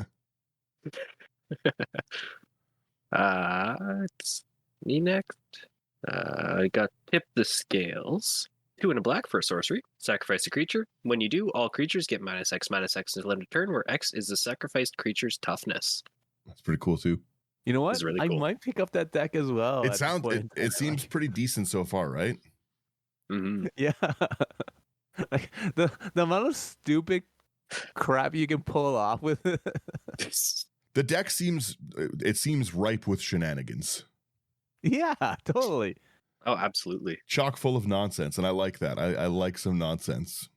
S3: It's me next. I got Tip the Scales. 2 and a black for a sorcery. Sacrifice a creature. When you do, all creatures get -X until end of turn, where X is the sacrificed creature's toughness.
S1: That's pretty cool too.
S2: You know what?
S3: Really
S2: I
S3: cool.
S2: might pick up that deck as well.
S1: It seems pretty decent so far, right?
S3: Mm-hmm.
S2: Yeah. Like the amount of stupid crap you can pull off with it.
S1: The deck seems ripe with shenanigans.
S2: Yeah, totally.
S3: Oh, absolutely.
S1: Chock full of nonsense, and I like that. I like some nonsense.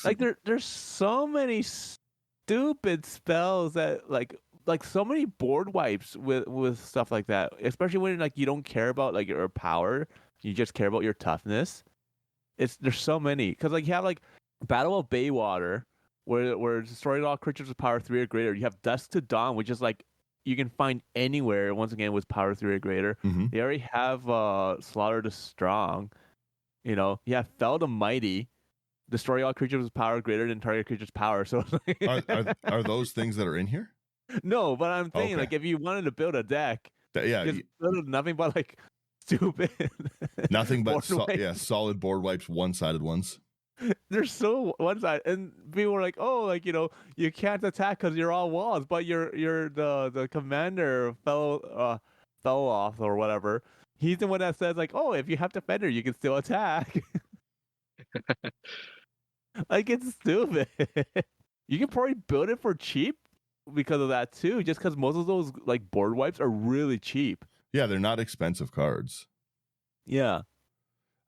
S2: Like there's so many stupid spells that like so many board wipes with stuff like that. Especially when like you don't care about like your power, you just care about your toughness. There's so many because like you have like Battle of Baywater where destroy all creatures with power 3 or greater. You have Dusk to Dawn, which is like you can find anywhere once again with power 3 or greater.
S1: Mm-hmm.
S2: They already have Slaughter the Strong. You know, you have Fell the Mighty, destroy all creatures with power greater than target creature's power. So
S1: are those things that are in here?
S2: No, but I'm saying
S1: Okay.
S2: like if you wanted to build a deck, just build nothing but like stupid.
S1: Nothing but
S2: wipes.
S1: solid board wipes, one-sided ones.
S2: They're so one side, and people are like, "Oh, like you know, you can't attack because you're all walls." But you're the commander fell off or whatever. He's the one that says like, "Oh, if you have defender, you can still attack." Like it's stupid. You can probably build it for cheap because of that too. Just because most of those like board wipes are really cheap.
S1: Yeah, they're not expensive cards.
S2: Yeah.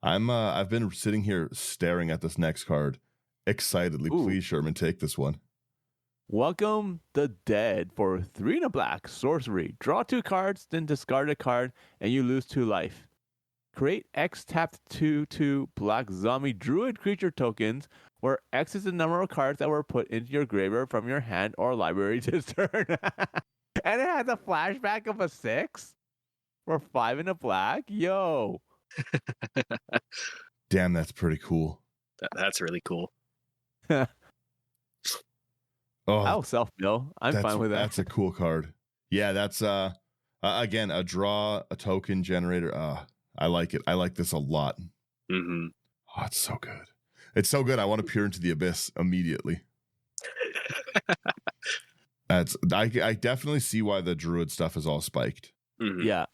S1: I've been sitting here staring at this next card excitedly.
S2: Ooh.
S1: Please, Sherman, take this one.
S2: Welcome the Dead for 3 and a black sorcery. Draw 2 cards, then discard a card, and you lose 2 life. Create X tapped 2/2 black zombie druid creature tokens, where X is the number of cards that were put into your graveyard from your hand or library this turn. And it has a flashback of a 6 for 5 and a black. Yo.
S1: Damn, that's pretty cool.
S3: That's really cool.
S1: Oh,
S2: I'll self-mill. I'm fine with that.
S1: That's a cool card. Yeah, that's again a draw a token generator. I like it. I like this a lot.
S3: Mm-hmm.
S1: Oh, it's so good. It's so good. I want to peer into the abyss immediately. I definitely see why the druid stuff is all spiked.
S3: Mm-hmm.
S2: Yeah.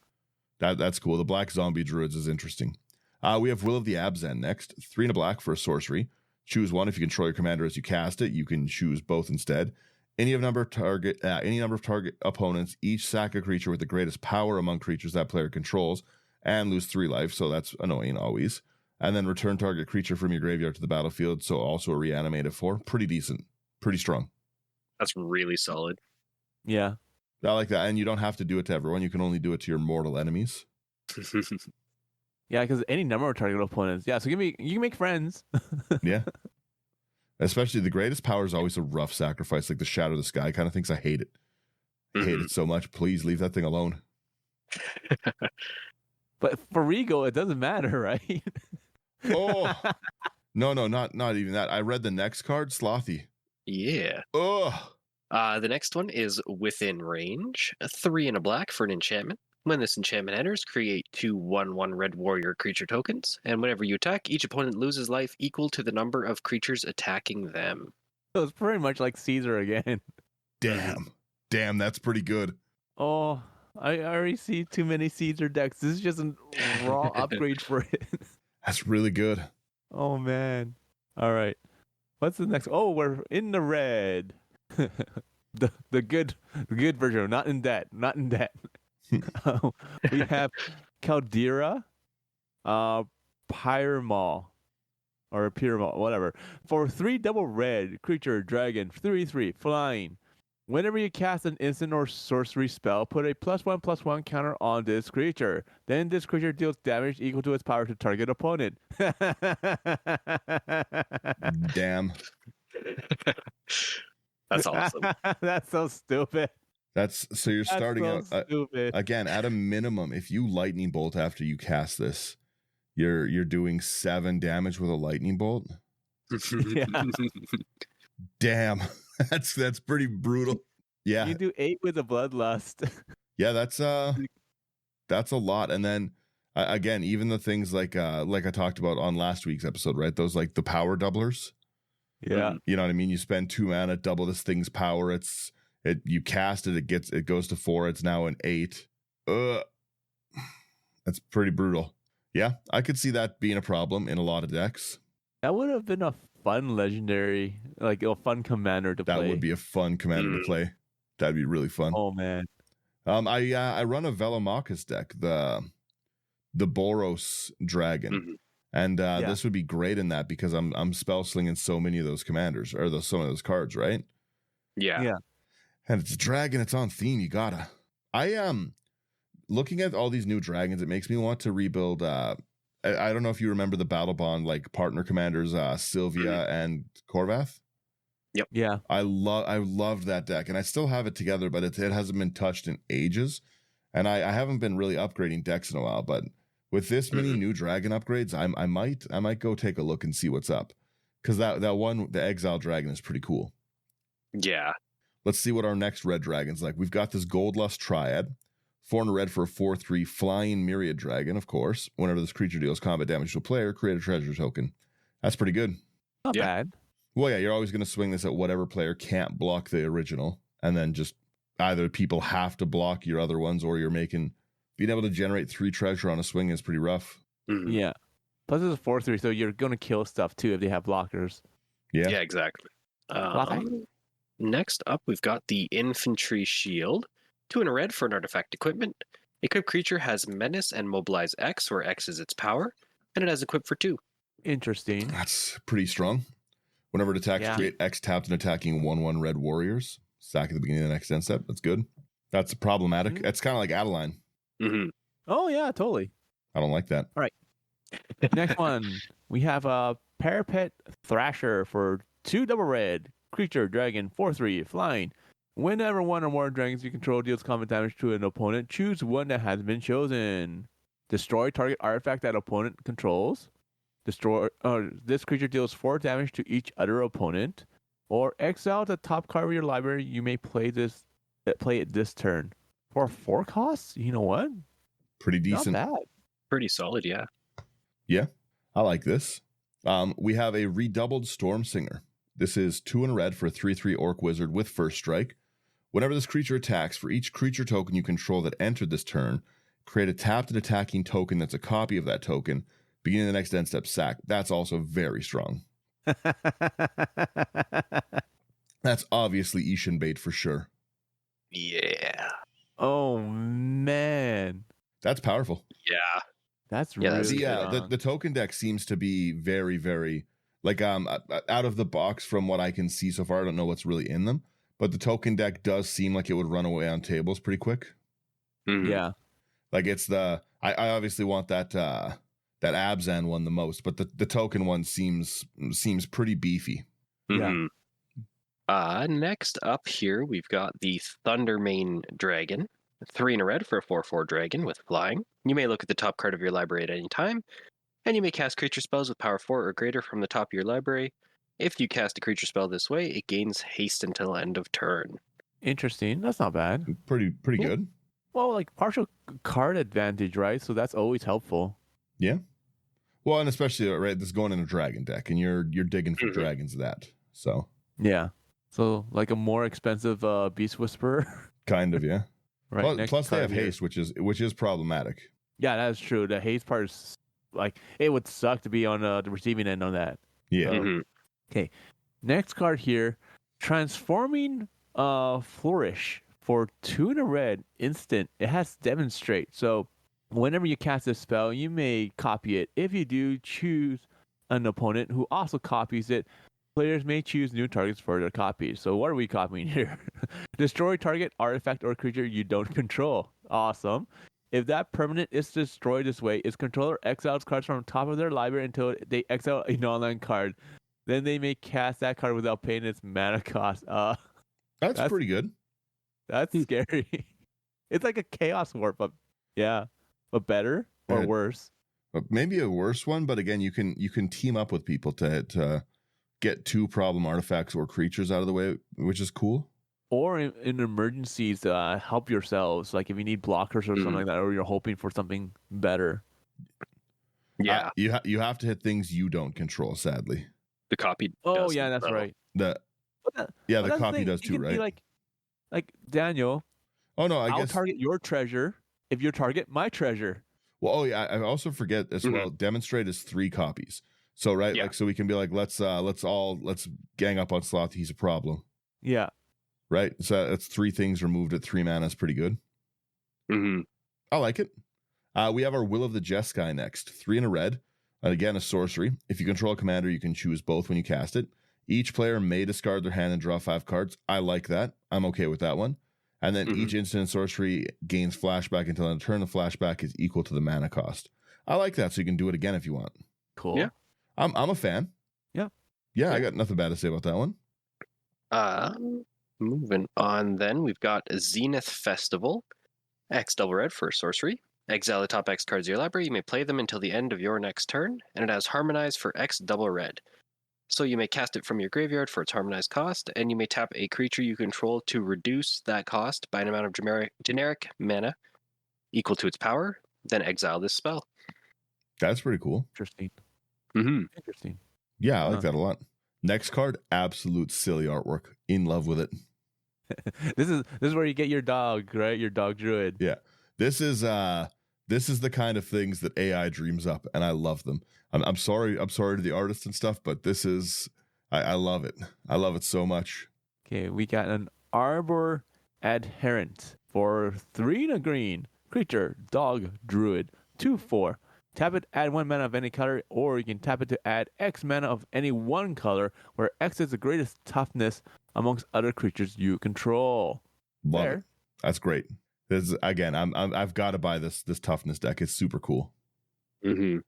S1: That's cool. The black zombie druids is interesting. We have Will of the Abzan next. 3 and a black for a sorcery. Choose one. If you control your commander as you cast it, you can choose both instead. Any number of target opponents each sack a creature with the greatest power among creatures that player controls and lose 3 life, so that's annoying always. And then return target creature from your graveyard to the battlefield, so also a reanimated 4. Pretty decent. Pretty strong.
S3: That's really solid.
S2: Yeah.
S1: I like that. And you don't have to do it to everyone. You can only do it to your mortal enemies.
S2: Yeah, because any number of target opponents. Yeah, so you can make friends.
S1: Yeah. Especially the greatest power is always a rough sacrifice, like the Shatter the Sky kind of things. I hate it. I hate it so much. Please leave that thing alone.
S2: But for Regal, it doesn't matter, right?
S1: Oh. No, not even that. I read the next card, Slothy.
S3: Yeah.
S1: Oh.
S3: The next one is Within Range. 3 and a black for an enchantment. When this enchantment enters, create 2 1/1 red warrior creature tokens, and whenever you attack, each opponent loses life equal to the number of creatures attacking them.
S2: So it's pretty much like Caesar again.
S1: Damn, that's pretty good.
S2: Oh, I already see too many Caesar decks. This is just a raw upgrade for it.
S1: That's really good.
S2: Oh man. All right. What's the next? Oh, we're in the red. the good version, not in debt. We have Caldera, Pyramol, or Pyramol, whatever. For 3 double red, creature, dragon, 3/3, flying. Whenever you cast an instant or sorcery spell, put a +1/+1 counter on this creature. Then this creature deals damage equal to its power to target opponent.
S1: Damn.
S3: That's awesome.
S2: That's so stupid.
S1: So you're starting out
S2: stupid.
S1: again at a minimum. If you lightning bolt after you cast this, you're doing 7 damage with a lightning bolt.
S2: Yeah.
S1: Damn, that's pretty brutal. Yeah,
S2: You do 8 with a bloodlust.
S1: yeah, that's a lot. And then again, even the things like I talked about on last week's episode, right? Those like the power doublers.
S2: Yeah.
S1: You know what I mean? You spend 2 mana, double this thing's power. You cast it, it goes to 4. It's now an 8. That's pretty brutal. Yeah, I could see that being a problem in a lot of decks.
S2: That would have been a fun legendary, like a fun commander to play.
S1: That would be a fun commander to play. That'd be really fun.
S2: Oh man.
S1: I run a Velomachus deck, the Boros Dragon. And this would be great in that because I'm spell slinging so many of those commanders or some of those cards, right?
S3: Yeah.
S1: And it's a dragon, it's on theme. You gotta. I am looking at all these new dragons. It makes me want to rebuild. I don't know if you remember the Battle Bond like partner commanders, Sylvia and Korvath.
S3: Yep.
S2: Yeah.
S1: I loved that deck, and I still have it together, but it hasn't been touched in ages. And I haven't been really upgrading decks in a while, but with this many new dragon upgrades, I might go take a look and see what's up. Because that one, the Exile Dragon, is pretty cool.
S3: Yeah.
S1: Let's see what our next red dragon's like. We've got this Goldlust Triad, 4 and a red for a 4/3 flying Myriad Dragon, of course. Whenever this creature deals combat damage to a player, create a treasure token. That's pretty good.
S2: Not bad.
S1: Well, yeah, you're always going to swing this at whatever player can't block the original, and then just either people have to block your other ones, or you're being able to generate 3 treasure on a swing is pretty rough.
S2: Yeah. Plus it's a 4/3, so you're going to kill stuff too if they have blockers.
S1: Yeah,
S3: exactly. Next up, we've got the Infantry Shield. 2 and a red for an artifact equipment. Equipped creature has Menace and Mobilize X, where X is its power, and it has equipped for 2.
S2: Interesting.
S1: That's pretty strong. Whenever it attacks, create X tapped and attacking 1/1 red warriors. Sack at the beginning of the next end step. That's good. That's problematic. It's kind of like Adeline.
S2: Oh, yeah, totally.
S1: I don't like that.
S2: All right. Next one. We have a Parapet Thrasher for 2 double red. Creature, dragon, 4/3, flying. Whenever 1 or more dragons you control deals combat damage to an opponent, choose one that has been chosen. Destroy target artifact that opponent controls. This creature deals 4 damage to each other opponent. Or exile the top card of your library. You may play it this turn. For 4 costs? You know what?
S1: Pretty decent.
S2: Not bad.
S3: Pretty solid, yeah.
S1: Yeah, I like this. We have a redoubled Storm Singer. This is 2 and a red for a 3/3 Orc Wizard with first strike. Whenever this creature attacks, for each creature token you control that entered this turn, create a tapped and attacking token that's a copy of that token. Beginning the next end step, sack. That's also very strong. That's obviously Ishin bait for sure.
S3: Yeah.
S2: Oh man,
S1: That's powerful.
S3: Yeah.
S2: that's
S3: Yeah, that's
S2: really
S3: good.
S2: good.
S1: The token deck seems to be very, very like out of the box from what I can see so far. I don't know what's really in them, but the token deck does seem like it would run away on tables pretty quick.
S3: Mhm.
S2: Yeah,
S1: Like it's the I obviously want that Abzan one the most, but the token one seems pretty beefy.
S2: Yeah.
S3: Mhm. Next up here, we've got the Thundermane Dragon. 3 in a red for a 4/4 dragon with flying. You may look at the top card of your library at any time, and you may cast creature spells with power 4 or greater from the top of your library. If you cast a creature spell this way, it gains haste until end of turn.
S2: Interesting. That's not bad.
S1: Pretty
S3: Yeah.
S1: good.
S2: Well, like partial card advantage, right? So that's always helpful.
S1: Yeah. Well, and especially right, this is going in a dragon deck, and you're digging for
S3: Mhm.
S1: dragons of that. So
S2: Yeah. So like a more expensive Beast Whisperer,
S1: kind of, yeah.
S2: right?
S1: Plus they
S2: card
S1: have
S2: here.
S1: haste, which is problematic.
S2: Yeah, that's true. The haste part is like it would suck to be on the receiving end on that.
S1: Yeah.
S3: Mhm.
S2: Okay. Next card here, transforming flourish for 2 in a red instant. It has demonstrate. So whenever you cast a spell, you may copy it. If you do, choose an opponent who also copies it. Players may choose new targets for their copies. So what are we copying here? Destroy target artifact or creature you don't control. Awesome. If that permanent is destroyed this way, its controller exiles cards from top of their library until they exile a non-land card. Then they may cast that card without paying its mana cost.
S1: That's pretty good.
S2: That's scary. It's like a chaos warp, but yeah, but better or
S1: Yeah.
S2: worse.
S1: But maybe a worse one, but again, you can team up with people to get 2 problem artifacts or creatures out of the way, which is cool.
S2: Or in emergencies, help yourselves. Like if you need blockers or something like that, or you're hoping for something better.
S3: Yeah.
S1: You have to hit things you don't control, sadly.
S3: The copy.
S2: Oh
S3: doesn't,
S2: yeah, that's
S3: though.
S2: right.
S1: The
S2: But
S1: the
S2: that's
S1: copy
S2: thing.
S1: does
S2: You
S1: too,
S2: can be
S1: right?
S2: like Daniel.
S1: Oh no, I
S2: I'll
S1: guess.
S2: target your treasure if you target my treasure.
S1: Well, oh yeah, I also forget as well. Demonstrate is 3 copies. So right,
S3: Yeah.
S1: like so we can be like, let's gang up on Slothy. He's a problem,
S2: Yeah.
S1: right? So that's 3 things removed at 3 mana is pretty good.
S3: Mhm.
S1: I like it. We have our Will of the Jeskai next. 3 in a red. And again, a sorcery. If you control a commander, you can choose both when you cast it. Each player may discard their hand and draw 5 cards. I like that. I'm okay with that one. And then each instant and sorcery gains flashback until end of turn. The flashback is equal to the mana cost. I like that, so you can do it again if you want.
S2: Cool.
S3: Yeah.
S1: I'm a fan.
S2: Yeah.
S1: Yeah, I got nothing bad to say about that one.
S3: Moving on then, we've got Zenith Festival. X double red for sorcery. Exile the top X cards of your library. You may play them until the end of your next turn, and it has Harmonize for X double red. So you may cast it from your graveyard for its Harmonized cost, and you may tap a creature you control to reduce that cost by an amount of generic mana equal to its power, then exile this spell.
S1: That's pretty cool.
S2: Interesting.
S3: Mm-hmm.
S2: Interesting.
S1: Yeah, I like that a lot. Next card, absolute silly artwork. In love with it.
S2: This is where you get your dog, right? Your dog druid.
S1: Yeah. This is the kind of things that AI dreams up, and I love them. I'm sorry to the artists and stuff, but this is I love it. I love it so much.
S2: Okay, we got an Arbor Adherent for 3 and a green. Creature, dog, druid, 2/4. Tap it, add 1 mana of any color, or you can tap it to add X mana of any one color, where X is the greatest toughness amongst other creatures you control.
S1: Love
S2: Fair.
S1: it. That's great. This is, again, I've got to buy this toughness deck. It's super cool.
S3: Mm-hmm.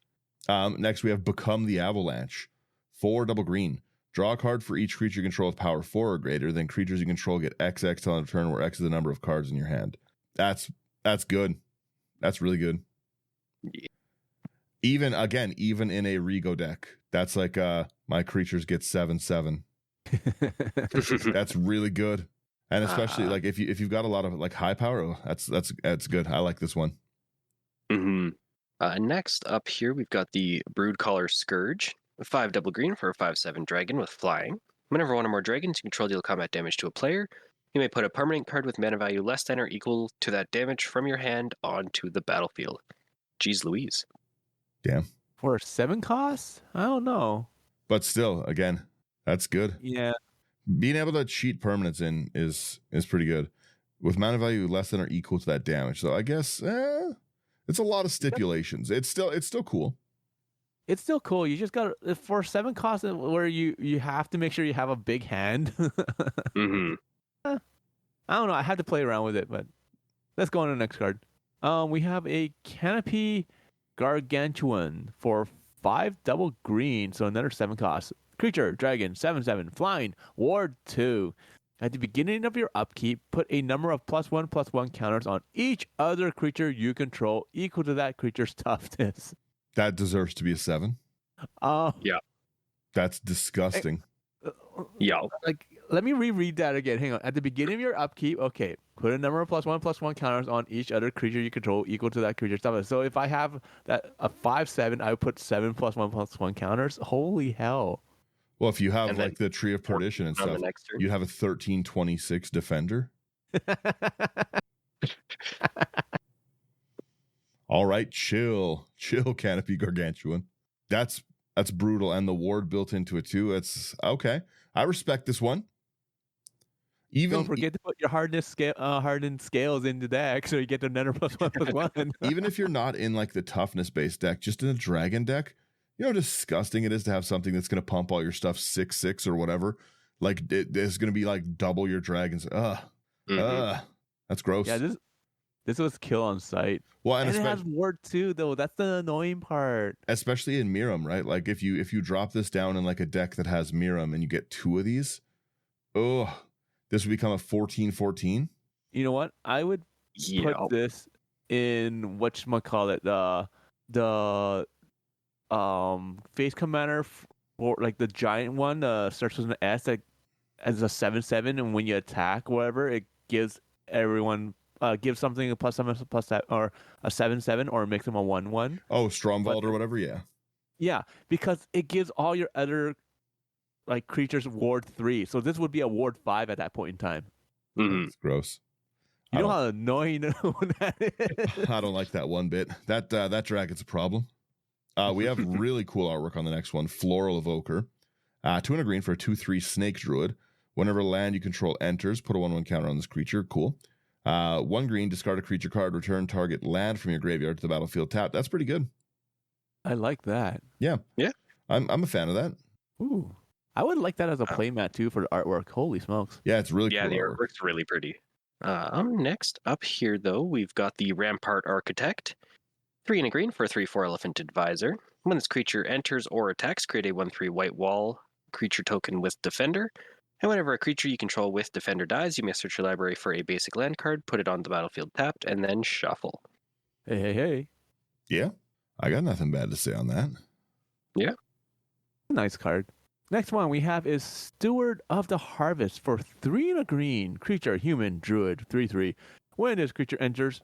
S1: Next we have Become the Avalanche. 4 double green. Draw a card for each creature you control with power 4 or greater. Then creatures you control get XX till end of turn, where X is the number of cards in your hand. That's good. That's really good.
S3: Yeah.
S1: Even in a Rego deck, that's like my creatures get 7/7. That's really good. And especially like if you've got a lot of like high power, that's good. I like this one.
S3: Mm-hmm. Next up here, we've got the Broodcaller Scourge. 5 double green for a 5/7 dragon with flying. Whenever one or more dragons you control deal combat damage to a player, you may put a permanent card with mana value less than or equal to that damage from your hand onto the battlefield. Jeez Louise.
S1: Damn.
S2: For 7 costs? I don't know.
S1: But still, again, that's good.
S2: Yeah.
S1: Being able to cheat permanents in is pretty good. With mana value less than or equal to that damage. So I guess it's a lot of stipulations. It's still cool.
S2: It's still cool. You just got for 7 costs where you have to make sure you have a big hand.
S3: Mm-hmm.
S2: I don't know. I had to play around with it, but let's go on to the next card. We have a Canopy Gargantuan for 5 double green, so another 7 costs. Creature, dragon, 7/7, flying, ward 2. At the beginning of your upkeep, put a number of +1/+1 counters on each other creature you control equal to that creature's toughness.
S1: That deserves to be a 7.
S3: Yeah.
S1: That's disgusting.
S3: Yeah.
S2: Like, let me reread that again. Hang on. At the beginning of your upkeep, okay, put a number of +1/+1 counters on each other creature you control equal to that creature's toughness. So if I have that a 5/7, I would put 7 +1/+1 counters. Holy hell!
S1: Well, if you have
S3: And
S1: like the Tree of Perdition and
S3: on the
S1: stuff,
S3: next turn.
S1: you'd have a 13/26 defender. All right, chill, Canopy Gargantuan. That's brutal, and the ward built into it too. It's okay. I respect this one.
S2: Don't forget to put your hardened scales into deck, so you get another +1/+1.
S1: Even if you're not in like the toughness based deck, just in a dragon deck, you know how disgusting it is to have something that's going to pump all your stuff 6/6 or whatever. Like it's going to be like double your dragons. That's gross.
S2: Yeah, this was kill on sight.
S1: Well,
S2: and it has ward too, though. That's the annoying part.
S1: Especially in Miram, right? Like if you drop this down in like a deck that has Miram and you get 2 of these, this would become a 14/14.
S2: You know what? I would put this in whatchamacallit, the face commander or like the giant one starts with an S, that as a 7/7, and when you attack whatever, it gives everyone gives something a +7/+7 or a 7/7, or makes them a 1/1.
S1: Oh, Stromwald or whatever, yeah.
S2: Yeah, because it gives all your other like creatures ward 3. So this would be a ward 5 at that point in time.
S3: Mm-hmm.
S1: It's gross.
S2: You know how annoying that is?
S1: I don't like that one bit. That dragon's a problem. We have really cool artwork on the next one. Floral Evoker. 2 and a green for a 2/3 Snake Druid. Whenever land you control enters, put a 1/1 counter on this creature. Cool. 1 green, discard a creature card, return target land from your graveyard to the battlefield tapped. That's pretty good.
S2: I like that.
S1: Yeah.
S3: Yeah.
S1: I'm a fan of that.
S2: Ooh. I would like that as a playmat too for the artwork. Holy smokes.
S1: Yeah, it's really
S3: cool. Yeah, the artwork's really pretty. Next up here, though, we've got the Rampart Architect. 3 and a green for a 3/4 Elephant Advisor. When this creature enters or attacks, create a 1/3 white wall creature token with Defender. And whenever a creature you control with Defender dies, you may search your library for a basic land card, put it on the battlefield tapped, and then shuffle.
S2: Hey.
S1: Yeah, I got nothing bad to say on that.
S3: Yeah.
S2: Nice card. Next one we have is Steward of the Harvest for 3 and a green. Creature, human, druid, 3/3. When this creature enters,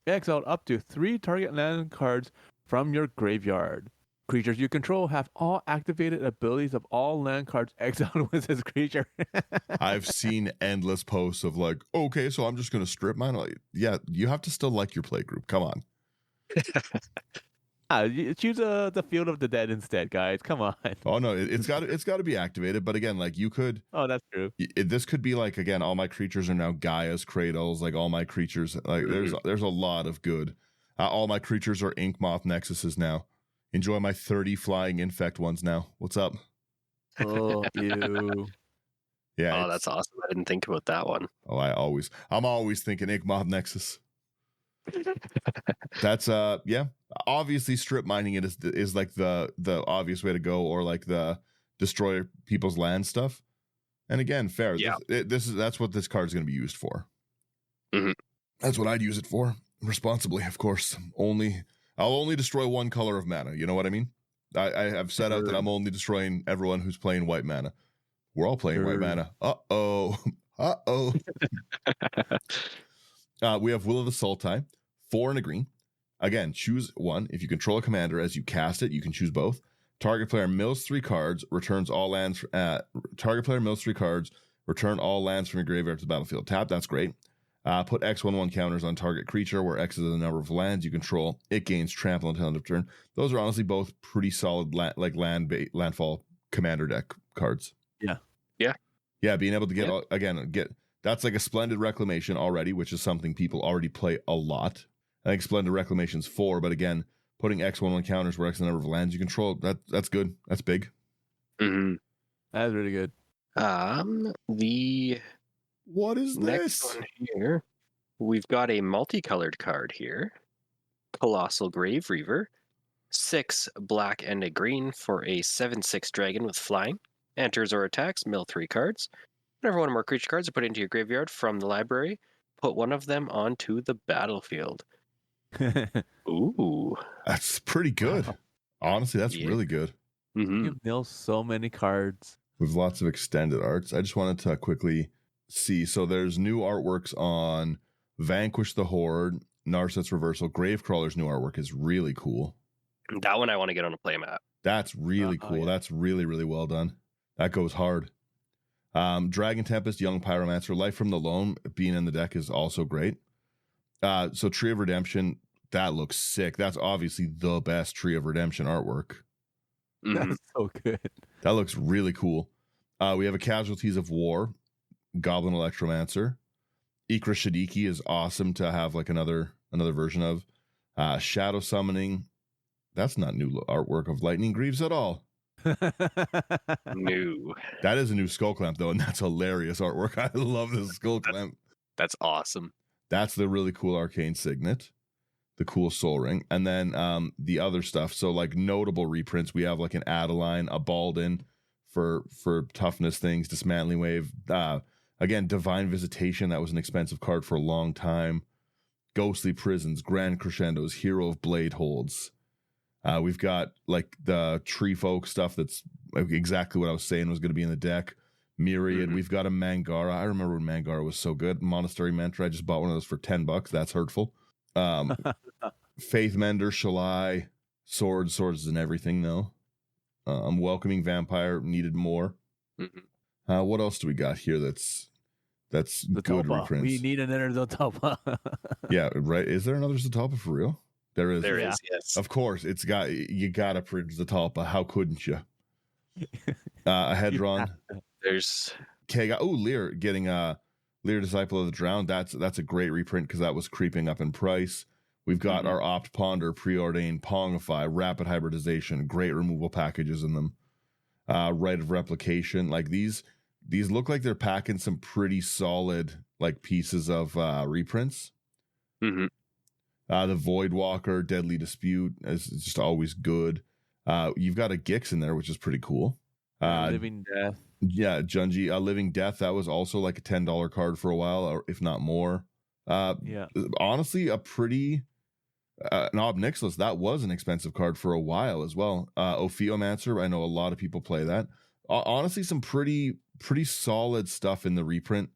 S2: exile up to 3 target land cards from your graveyard. Creatures you control have all activated abilities of all land cards exiled with this creature.
S1: I've seen endless posts of like, okay, so I'm just going to strip mine. Like, yeah, you have to still like your play group. Come on.
S2: Choose the Field of the Dead instead, guys. Come on.
S1: Oh no, it's got to be activated. But again, like you could.
S2: Oh, that's true.
S1: This could be like, again, all my creatures are now Gaia's Cradles. Like all my creatures, like there's a lot of good. All my creatures are Ink Moth Nexuses now. Enjoy my 30 flying infect ones now. What's up?
S2: Oh, ew.
S1: Yeah.
S3: Oh, that's awesome. I didn't think about that one.
S1: Oh, I'm always thinking Ink Moth Nexus. That's yeah. Obviously, strip mining it is like the obvious way to go, or like the destroy people's land stuff. And again, fair.
S3: Yeah.
S1: That's what this card's going to be used for.
S3: Mm-hmm.
S1: That's what I'd use it for, responsibly, of course. I'll only destroy 1 color of mana. You know what I mean? I have set out that I'm only destroying everyone who's playing white mana. We're all playing white mana. Uh-oh. We have Will of the Sultai, 4 and a green. Again, choose 1. If you control a commander as you cast it, you can choose both. Target player mills 3 cards, returns all lands. Target player mills 3 cards, return all lands from your graveyard to the battlefield. Tap, that's great. Put X/1/1 counters on target creature, where X is the number of lands you control. It gains trample until end of turn. Those are honestly both pretty solid landfall commander deck cards.
S2: Yeah.
S1: Yeah, being able to get that's like a Splendid Reclamation already, which is something people already play a lot. I think Splendid Reclamation's 4, but again, putting X1 counters where X the number of lands you control, that's good. That's big.
S3: Mm-hmm.
S2: That's really good.
S3: The
S1: What is
S3: next
S1: this?
S3: one here, we've got a multicolored card here. Colossal Grave Reaver. 6 black and a green for a 7/6 dragon with flying. Enters or attacks, mill 3 cards. Whenever one or more creature cards are put into your graveyard from the library, put one of them onto the battlefield. Ooh.
S1: That's pretty good.
S2: Wow.
S1: Honestly, that's
S3: Yeah.
S1: really good.
S3: Mm-hmm.
S2: You nail so many cards.
S1: With lots of extended arts. I just wanted to quickly see. So there's new artworks on Vanquish the Horde, Narset's Reversal. Gravecrawler's new artwork is really cool.
S3: That one I want to get on a playmat.
S1: That's really cool.
S2: Yeah.
S1: That's really, really well done. That goes hard. Dragon Tempest, Young Pyromancer, Life from the Loam being in the deck is also great. So Tree of Redemption, that looks sick. That's obviously the best Tree of Redemption artwork.
S3: Mm-hmm.
S2: That's so good.
S1: That looks really cool. We have a Casualties of War, Goblin Electromancer. Ikra Shadiki is awesome to have like another version of. Shadow Summoning, that's not new artwork of Lightning Greaves at all.
S3: No.
S1: That is a new Skull Clamp though, and that's hilarious artwork. I love this Skull Clamp.
S3: That's awesome.
S1: That's the really cool Arcane Signet, the cool Soul Ring, and then the other stuff. So like notable reprints, we have like an Adeline, a Baldin for toughness things, Dismantling Wave. Again, Divine Visitation, that was an expensive card for a long time. Ghostly Prisons, Grand Crescendos, Hero of Blade Holds. We've got like the Tree Folk stuff that's exactly what I was saying was going to be in the deck. Myriad.
S3: Mm-hmm.
S1: We've got a Mangara. I remember when Mangara was so good. Monastery Mentor. I just bought one of those for $10. That's hurtful. Faith Mender, Shalai, Swords and everything though. Welcoming Vampire, needed more.
S3: Mm-hmm.
S1: What else do we got here that's
S2: The
S1: good
S2: Zotalpa.
S1: reprints?
S2: We need another Zotalpa.
S1: Yeah, right. Is there another Zotalpa for real? There is.
S3: There is, yes.
S1: Of course, you gotta print Zotalpa. How couldn't you? A Hedron.
S3: There's
S1: Lear getting Lear Disciple of the Drowned. That's a great reprint because that was creeping up in price. We've got our Opt Ponder, Preordained, Pongify, Rapid Hybridization, great removal packages in them. Rite of Replication. Like these look like they're packing some pretty solid like pieces of reprints.
S3: Mm-hmm.
S1: The Voidwalker, Deadly Dispute is just always good. You've got a Gix in there, which is pretty cool.
S2: Living Death.
S1: Yeah, Junji, Living Death, that was also like a $10 card for a while, or if not more.
S2: Yeah.
S1: Honestly, a pretty Ob Nixilis, that was an expensive card for a while as well. Ophiomancer, I know a lot of people play that. Honestly, some pretty solid stuff in the reprint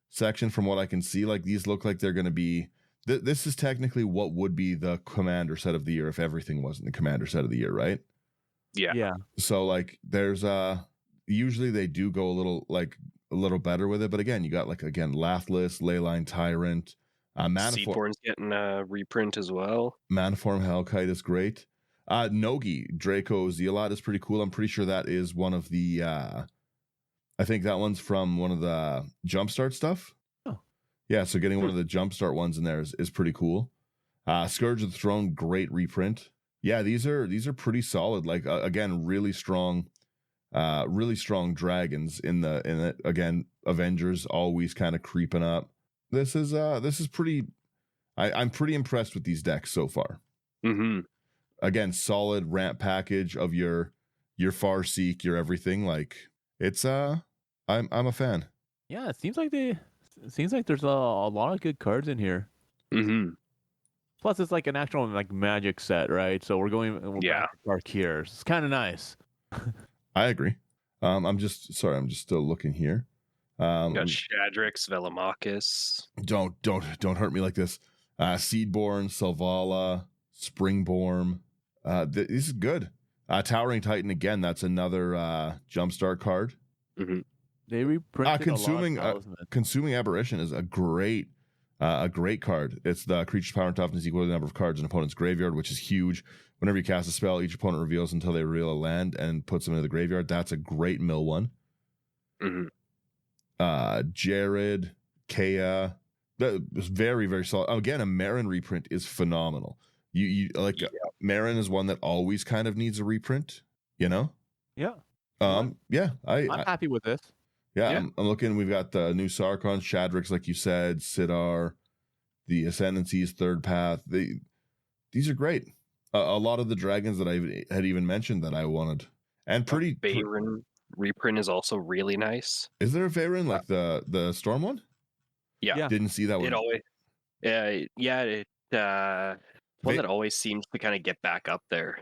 S1: section from what I can see. Like these look like they're going to be. This is technically what would be the Commander set of the year if everything wasn't the Commander set of the year, right?
S3: Yeah.
S2: Yeah.
S1: So like there's usually they do go a little better with it, but again, you got like Lathless, Leyline Tyrant,
S3: Seedborn's getting a reprint as well.
S1: Maniform Hellkite is great. Nogi, Draco Zealot is pretty cool. I'm pretty sure that is one of the I think that one's from one of the Jumpstart stuff.
S2: Oh.
S1: Yeah, so getting one of the Jumpstart ones in there is pretty cool. Scourge of the Throne, great reprint. Yeah, these are pretty solid. Like again, really strong dragons in it. Again, Avengers always kind of creeping up. This is pretty. I'm pretty impressed with these decks so far.
S3: Mm-hmm.
S1: Again, solid ramp package of your Farseek, your everything. Like it's I'm a fan.
S2: Yeah, it seems like there's a lot of good cards in here.
S3: Mm-hmm.
S2: Plus, it's like an actual like Magic set, right? So we're back to Tarkir. It's kind of nice.
S1: I agree. I'm just still looking here.
S3: Got Shadrix, Velomachus.
S1: Don't hurt me like this. Seedborn, Selvala, Springborn. This is good. Towering Titan again. That's another Jumpstart card.
S3: Mm-hmm.
S2: They reprinted
S1: Consuming Aberration is a great card. It's the creature's power and toughness equal to the number of cards in an opponent's graveyard, which is huge. Whenever you cast a spell, each opponent reveals until they reveal a land and puts them into the graveyard. That's a great mill one.
S3: Mm-hmm.
S1: Jared, Kea. That was very, very solid. Again, a Marin reprint is phenomenal. You like Marin is one that always kind of needs a reprint, you know?
S2: Yeah.
S1: I'm
S2: happy with this.
S1: Yeah. I'm looking. We've got the new Sarkon, Shadrix, like you said, Sidar, the Ascendancy's Third Path. These are great. A lot of the dragons that I had even mentioned that I wanted. And pretty.
S3: Veyron reprint is also really nice.
S1: Is there a Veyron like the Storm one?
S3: Yeah.
S1: Didn't see that one.
S3: It always. One that always seems to kind of get back up there.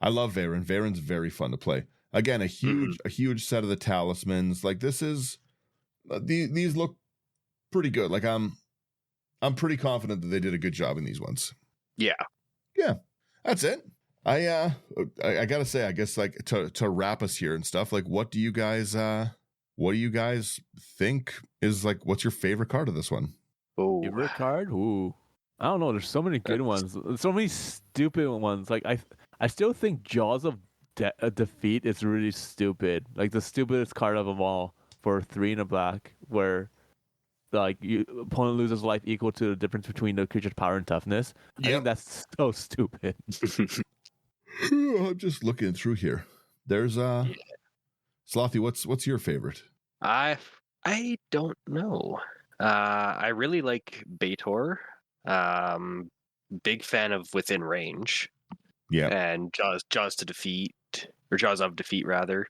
S1: I love Veyron. Veyron's very fun to play. Again, a huge set of the talismans. Like this is these look pretty good. Like I'm pretty confident that they did a good job in these ones.
S3: Yeah.
S1: That's it. I gotta say, I guess like to wrap us here and stuff. Like, what do you guys think is like? What's your favorite card of this one?
S3: Oh,
S2: favorite card? Ooh, I don't know. There's so many good ones. So many stupid ones. Like I still think Jaws of Defeat is really stupid. Like the stupidest card of them all for 3 and a black, where like opponent loses life equal to the difference between the creature's power and toughness. I think that's so stupid.
S1: I'm just looking through here. There's Slothy, what's your favorite?
S3: I don't know. I really like Baitor. Big fan of Within Range.
S1: Yeah.
S3: And Jaws to Defeat, or Jaws of Defeat rather.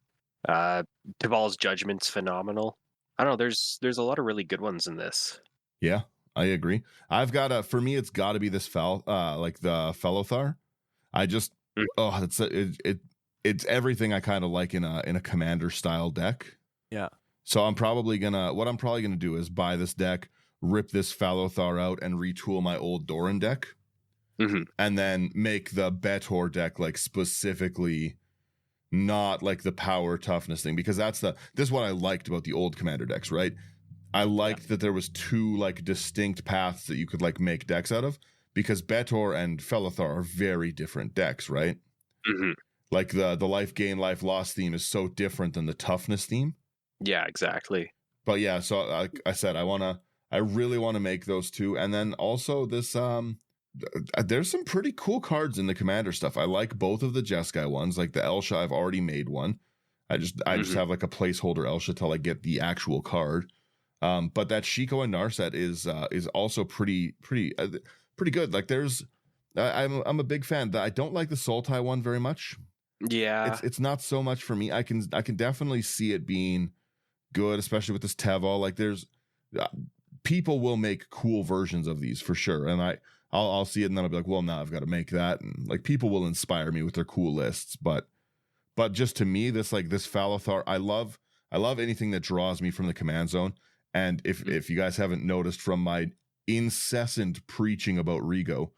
S3: Tibal's Judgment's phenomenal. I don't know. There's a lot of really good ones in this.
S1: Yeah, I agree. I've got for me, it's got to be this like the Felothar. I just it's everything I kind of like in a commander style deck.
S2: Yeah.
S1: So what I'm probably gonna do is buy this deck, rip this Felothar out, and retool my old Doran deck, and then make the Betor deck like specifically. Not like the power toughness thing, because this is what I liked about the old commander decks, right? I liked that there was 2 like distinct paths that you could like make decks out of, because Betor and Felothar are very different decks, right? Like the life gain, life loss theme is so different than the toughness theme.
S3: Yeah, exactly.
S1: But yeah, so I said I really want to make those 2, and then also this there's some pretty cool cards in the commander stuff. I like both of the Jeskai ones. Like the Elsha, I've already made one. I just have like a placeholder Elsha till I get the actual card. But that Shiko and Narset is also pretty good. Like there's I'm a big fan. I don't like the Sultai one very much.
S3: Yeah,
S1: it's not so much for me. I can definitely see it being good, especially with this Teval. Like there's people will make cool versions of these for sure, and I'll see it and then I'll be like, well, now I've got to make that. And like people will inspire me with their cool lists. But just to me, this Felothar, I love anything that draws me from the command zone. And if you guys haven't noticed from my incessant preaching about Rigo,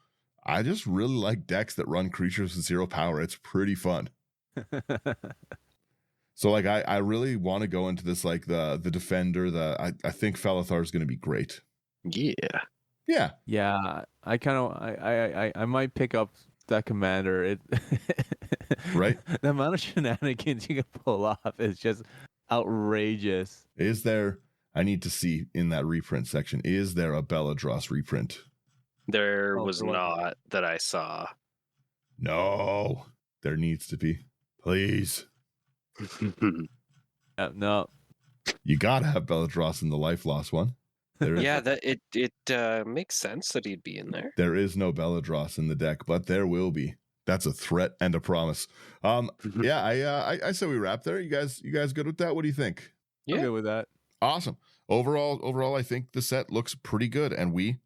S1: I just really like decks that run creatures with 0 power. It's pretty fun. So like I really want to go into this like the defender. I think Felothar is going to be great.
S3: Yeah.
S2: Yeah, I might pick up that commander.
S1: Right?
S2: The amount of shenanigans you can pull off is just outrageous.
S1: I need to see in that reprint section, is there a Belladross reprint?
S3: There was not that I saw.
S1: No, there needs to be. Please.
S2: No.
S1: You gotta have Belladross in the life loss one.
S3: Yeah, that it makes sense that he'd be in there.
S1: There is no Belladross in the deck, but there will be. That's a threat and a promise. Yeah, I say we wrap there. You guys good with that? What do you think?
S2: Yeah, I'm good with that.
S1: Awesome. Overall, I think the set looks pretty good, and we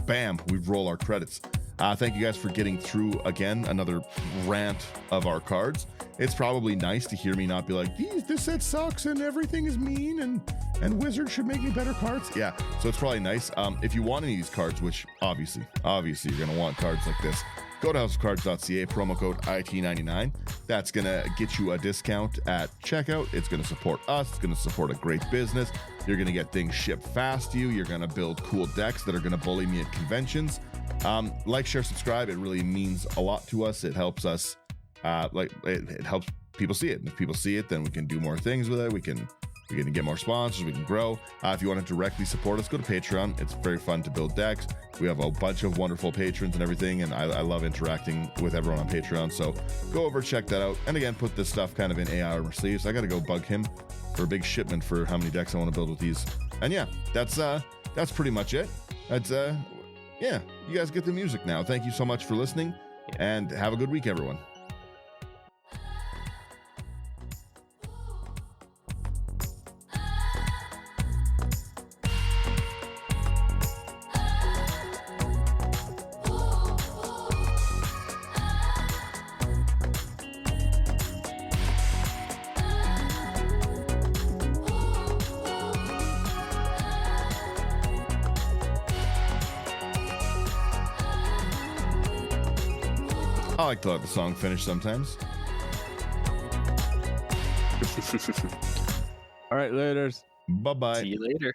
S1: roll our credits. Thank you guys for getting through again another rant of our cards. It's probably nice to hear me not be like, this set sucks and everything is mean and Wizards should make me better cards. Yeah, so it's probably nice. If you want any of these cards, which obviously you're gonna want cards like this, go to houseofcards.ca, promo code IT99. That's gonna get you a discount at checkout. It's gonna support us. It's gonna support a great business. You're gonna get things shipped fast to you. You're gonna build cool decks that are gonna bully me at conventions. Like, share, subscribe. It really means a lot to us. It helps us. It helps people see it. And if people see it, then we can do more things with it. We can We can get more sponsors. We can grow. If you want to directly support us, go to Patreon. It's very fun to build decks. We have a bunch of wonderful patrons and everything, and I love interacting with everyone on Patreon. So go over, check that out. And again, put this stuff kind of in AI Armor sleeves. I got to go bug him for a big shipment for how many decks I want to build with these. And yeah, that's pretty much it. That's yeah, you guys get the music now. Thank you so much for listening, and have a good week, everyone. I like to let the song finish sometimes.
S2: All right, laters.
S1: Bye-bye.
S3: See you later.